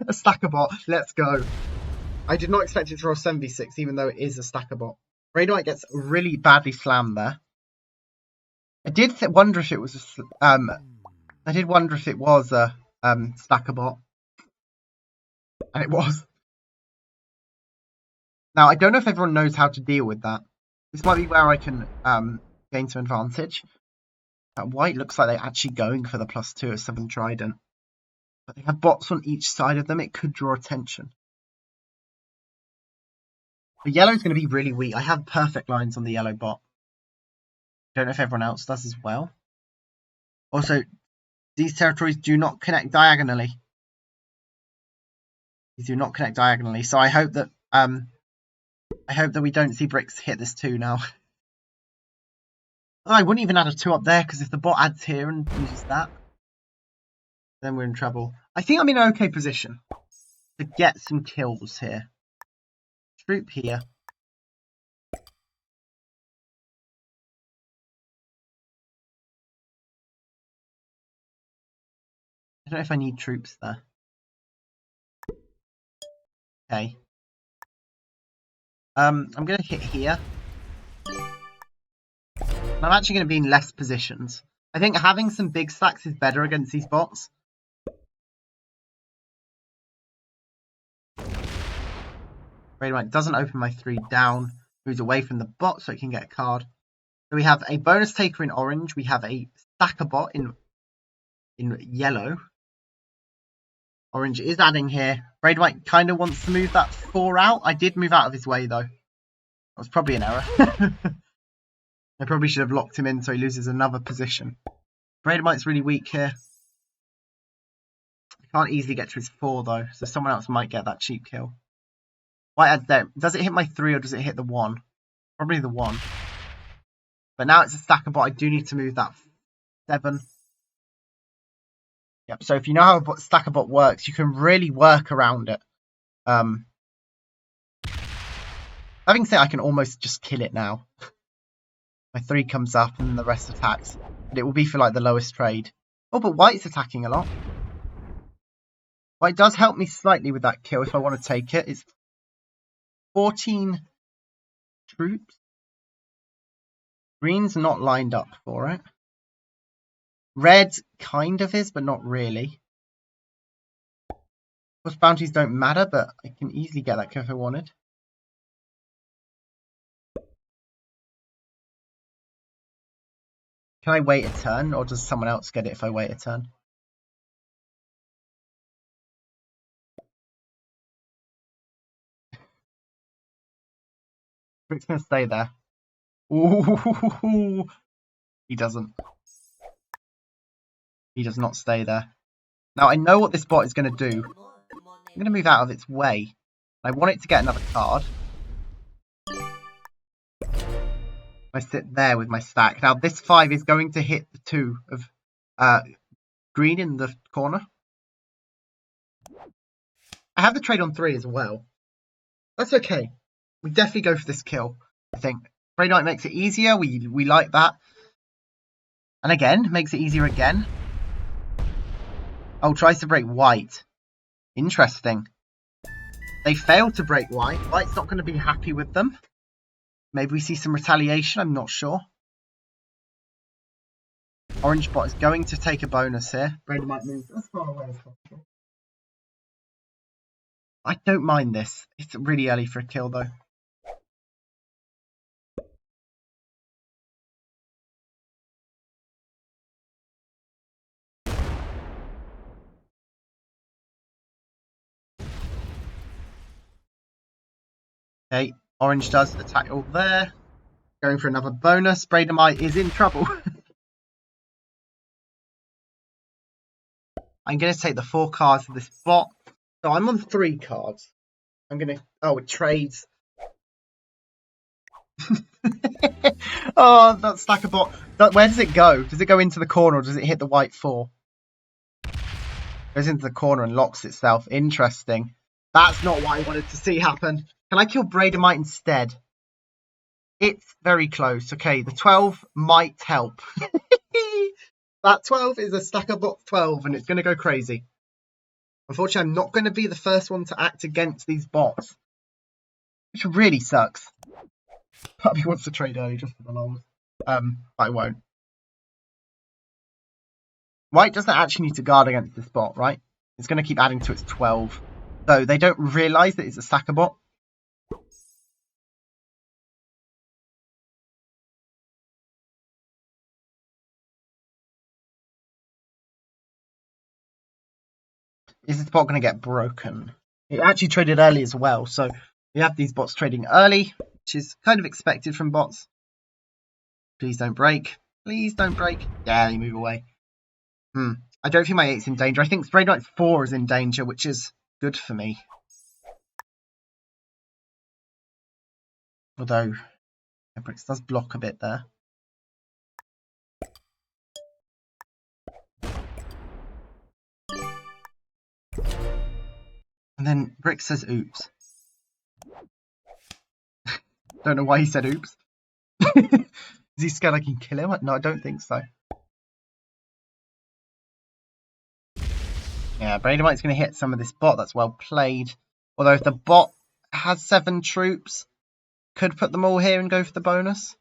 A stacker bot. Let's go. I did not expect it to roll 7v6, even though it is a stacker bot. Bradamite gets really badly slammed there. I did wonder if it was a stacker bot, and it was. Now I don't know if everyone knows how to deal with that. This might be where I can gain some advantage. White looks like they're actually going for the +2 of 7 Trident, but they have bots on each side of them. It could draw attention. The yellow's going to be really weak. I have perfect lines on the yellow bot. Don't know if everyone else does as well. Also, these territories do not connect diagonally. These do not connect diagonally. So I hope that we don't see bricks hit this 2 now. Oh, I wouldn't even add a 2 up there because if the bot adds here and uses that, then we're in trouble. I think I'm in an okay position to get some kills here. Troop here. I don't know if I need troops there. Okay. I'm going to hit here. And I'm actually going to be in less positions. I think having some big stacks is better against these bots. Right, doesn't open my 3 down. Moves away from the bot so it can get a card. So we have a bonus taker in orange. We have a stacker bot in yellow. Orange is adding here. Braid White kind of wants to move that 4 out. I did move out of his way though. That was probably an error. I probably should have locked him in so he loses another position. Braid White's really weak here. Can't easily get to his 4 though, so someone else might get that cheap kill. White adds there. Does it hit my 3 or does it hit the 1? Probably the 1. But now it's a stacker bot. I do need to move that 7. Yep. So if you know how a stacker bot works, you can really work around it. Having said, I can almost just kill it now. My 3 comes up and then the rest attacks. But it will be for like the lowest trade. Oh, but White's attacking a lot. White does help me slightly with that kill if I want to take it. It's 14 troops. Green's not lined up for it. Red kind of is, but not really. Of course, bounties don't matter, but I can easily get that kill if I wanted. Can I wait a turn, or does someone else get it if I wait a turn? Rick's going to stay there. Ooh, he doesn't. He does not stay there. Now, I know what this bot is going to do. I'm going to move out of its way. I want it to get another card. I sit there with my stack. Now, this 5 is going to hit the 2 of green in the corner. I have the trade on 3 as well. That's okay. We definitely go for this kill, I think. Grey Knight makes it easier. We like that. And again, makes it easier again. Oh, tries to break white. Interesting. They failed to break white. White's not going to be happy with them. Maybe we see some retaliation. I'm not sure. Orange bot is going to take a bonus here. Braden might move as far away as possible. I don't mind this. It's really early for a kill, though. Okay, orange does the tackle there. Going for another bonus. Bradenmite is in trouble. I'm going to take the 4 cards of this bot. So I'm on 3 cards. I'm going to... Oh, it trades. Oh, that stacker bot. Where does it go? Does it go into the corner or does it hit the white 4? It goes into the corner and locks itself. Interesting. That's not what I wanted to see happen. Can I kill Bradenmite instead? It's very close. Okay, the 12 might help. That 12 is a stacker bot 12 and it's going to go crazy. Unfortunately, I'm not going to be the first one to act against these bots. Which really sucks. Puppy wants to trade early just for the long. I won't. White doesn't actually need to guard against this bot, right? It's going to keep adding to its 12. So they don't realise that it's a stacker bot. Is this bot going to get broken? It actually traded early as well, so we have these bots trading early, which is kind of expected from bots. Please don't break. Please don't break. Yeah, they move away. I don't think my 8's in danger. I think Spray Knight's 4 is in danger, which is good for me. Although, Bricks does block a bit there. And then Brick says oops. Don't know why he said oops. Is he scared I can kill him? No, I don't think so. Yeah, Bradenmite's going to hit some of this bot. That's well played. Although if the bot has 7 troops, Could put them all here and go for the bonus.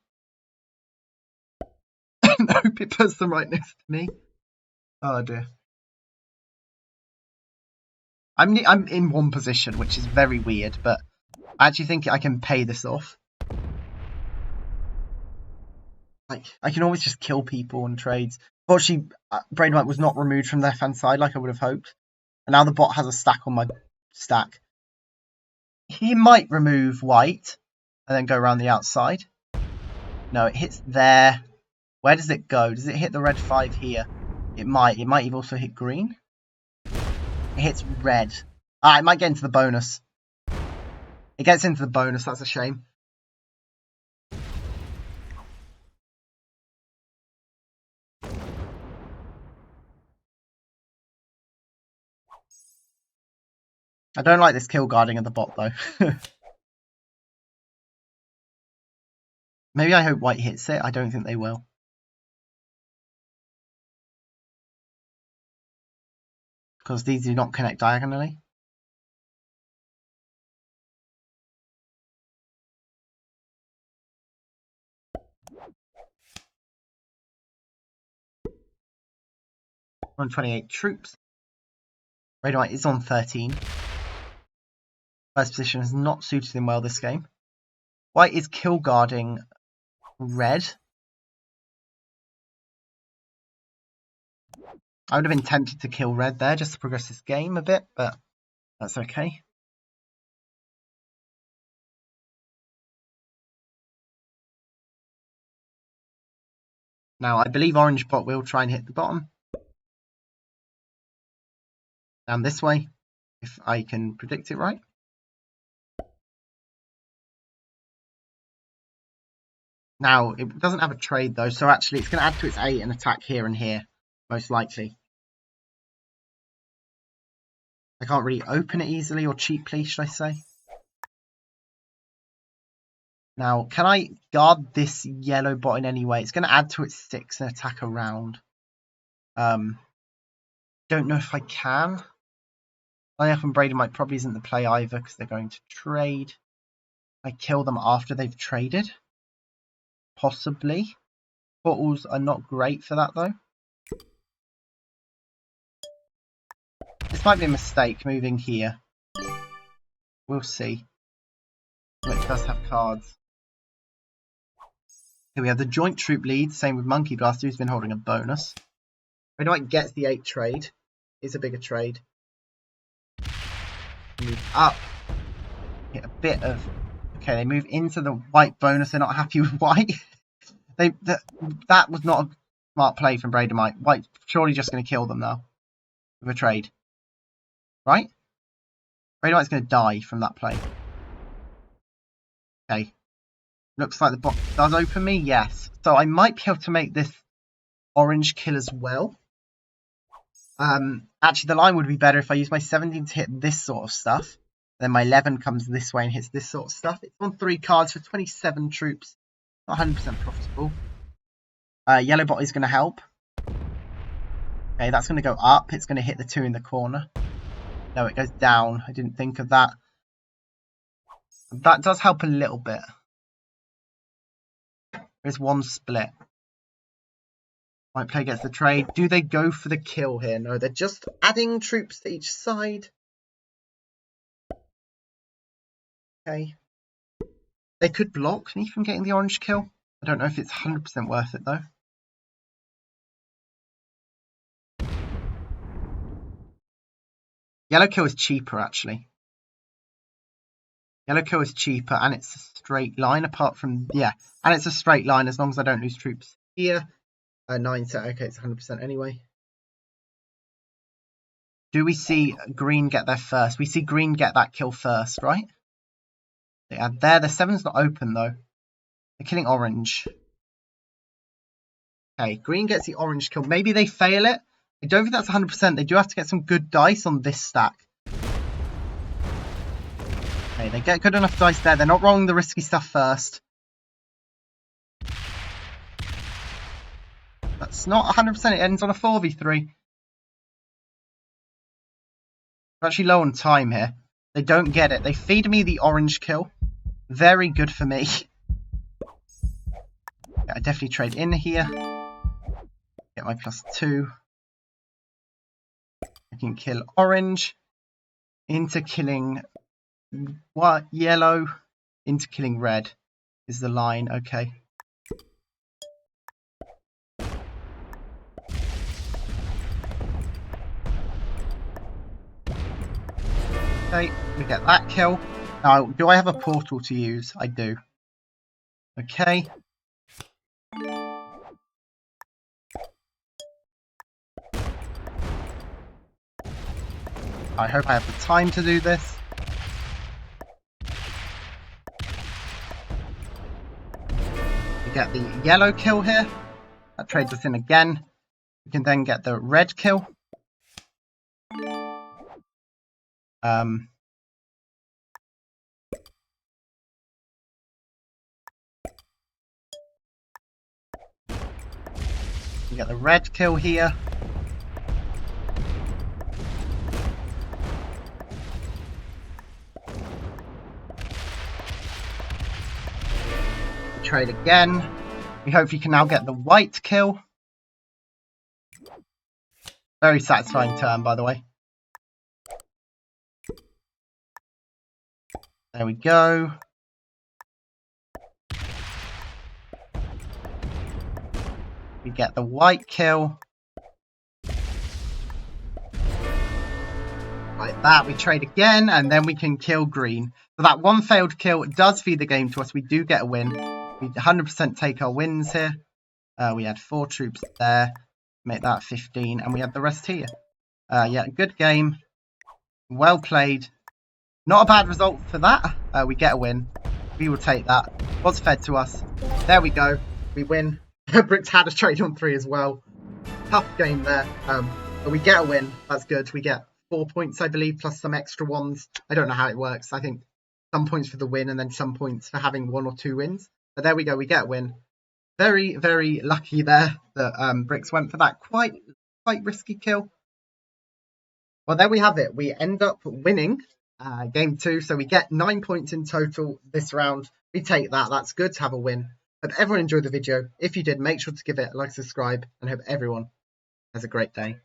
Nope, it puts them right next to me. Oh dear. I'm in one position, which is very weird, but I actually think I can pay this off. Like, I can always just kill people on trades. Fortunately, Brainwhite was not removed from the left-hand side like I would have hoped. And now the bot has a stack on my stack. He might remove white and then go around the outside. No, it hits there. Where does it go? Does it hit the red 5 here? It might. It might also hit green. It hits red. It might get into the bonus. It gets into the bonus. That's a shame. I don't like this kill guarding of the bot though. Maybe I hope white hits it. I don't think they will. Because these do not connect diagonally. On 28 troops. Red White is on 13. First position has not suited him well this game. White is kill guarding red. I would have been tempted to kill red there just to progress this game a bit, but that's okay. Now, I believe orange bot will try and hit the bottom. Down this way, if I can predict it right. Now, it doesn't have a trade though, so actually it's going to add to its 8 and attack here and here, most likely. I can't really open it easily or cheaply, should I say. Now, can I guard this yellow bot in any way? It's going to add to its 6 and attack around. Don't know if I can. Lining up and Bradenmite probably isn't the play either because they're going to trade. I kill them after they've traded. Possibly. Portals are not great for that though. This might be a mistake moving here. We'll see. It does have cards. Here we have the joint troop lead, same with Monkey Blaster, who's been holding a bonus. Bradenmite gets the 8 trade. It's a bigger trade. Move up. Get a bit of... Okay, they move into the white bonus. They're not happy with white. That was not a smart play from Bradenmite. White's surely just going to kill them now with a trade. Right? Bradenmite's going to die from that play. Okay. Looks like the box does open me. Yes. So I might be able to make this orange kill as well. Actually, the line would be better if I use my 17 to hit this sort of stuff. Then my 11 comes this way and hits this sort of stuff. It's on 3 cards for 27 troops. Not 100% profitable. Yellow bot is going to help. Okay, that's going to go up. It's going to hit the 2 in the corner. No, it goes down. I didn't think of that. That does help a little bit. There's one split. White player gets the trade. Do they go for the kill here? No, they're just adding troops to each side. Okay. They could block me from getting the orange kill. I don't know if it's 100% worth it though. Yellow kill is cheaper actually. Yellow kill is cheaper and it's a straight line apart from... Yeah, and it's a straight line as long as I don't lose troops here. 9 set, okay, it's 100% anyway. Do we see green get there first? We see green get that kill first, right? They add there. The 7's not open though. They're killing orange. Okay, green gets the orange kill. Maybe they fail it. I don't think that's 100%. They do have to get some good dice on this stack. Okay, they get good enough dice there. They're not rolling the risky stuff first. That's not 100%. It ends on a 4v3. We're actually low on time here. They don't get it. They feed me the orange kill. Very good for me. I definitely trade in here. Get my +2. I can kill orange into killing what yellow into killing red is the line. Okay. Okay, we get that kill. Now, do I have a portal to use? I do. Okay. I hope I have the time to do this. We get the yellow kill here. That trades us in again. We can then get the red kill. We get the red kill here. We trade again. We hopefully can now get the white kill. Very satisfying turn, by the way. There we go. We get the white kill. Like that, we trade again, and then we can kill green. So that one failed kill does feed the game to us. We do get a win. We 100% take our wins here. We had 4 troops there. Make that 15, and we have the rest here. Yeah, good game. Well played. Not a bad result for that. We get a win. We will take that. Was fed to us. There we go. We win. Bricks had a trade on 3 as well. Tough game there. But we get a win. That's good. We get 4 points, I believe, plus some extra ones. I don't know how it works. I think some points for the win and then some points for having 1 or 2 wins. But there we go. We get a win. Very, very lucky there that Bricks went for that quite risky kill. Well, there we have it. We end up winning game 2. So we get 9 points in total this round. We take that. That's good to have a win. Hope everyone enjoyed the video. If you did, make sure to give it a like, subscribe, and hope everyone has a great day.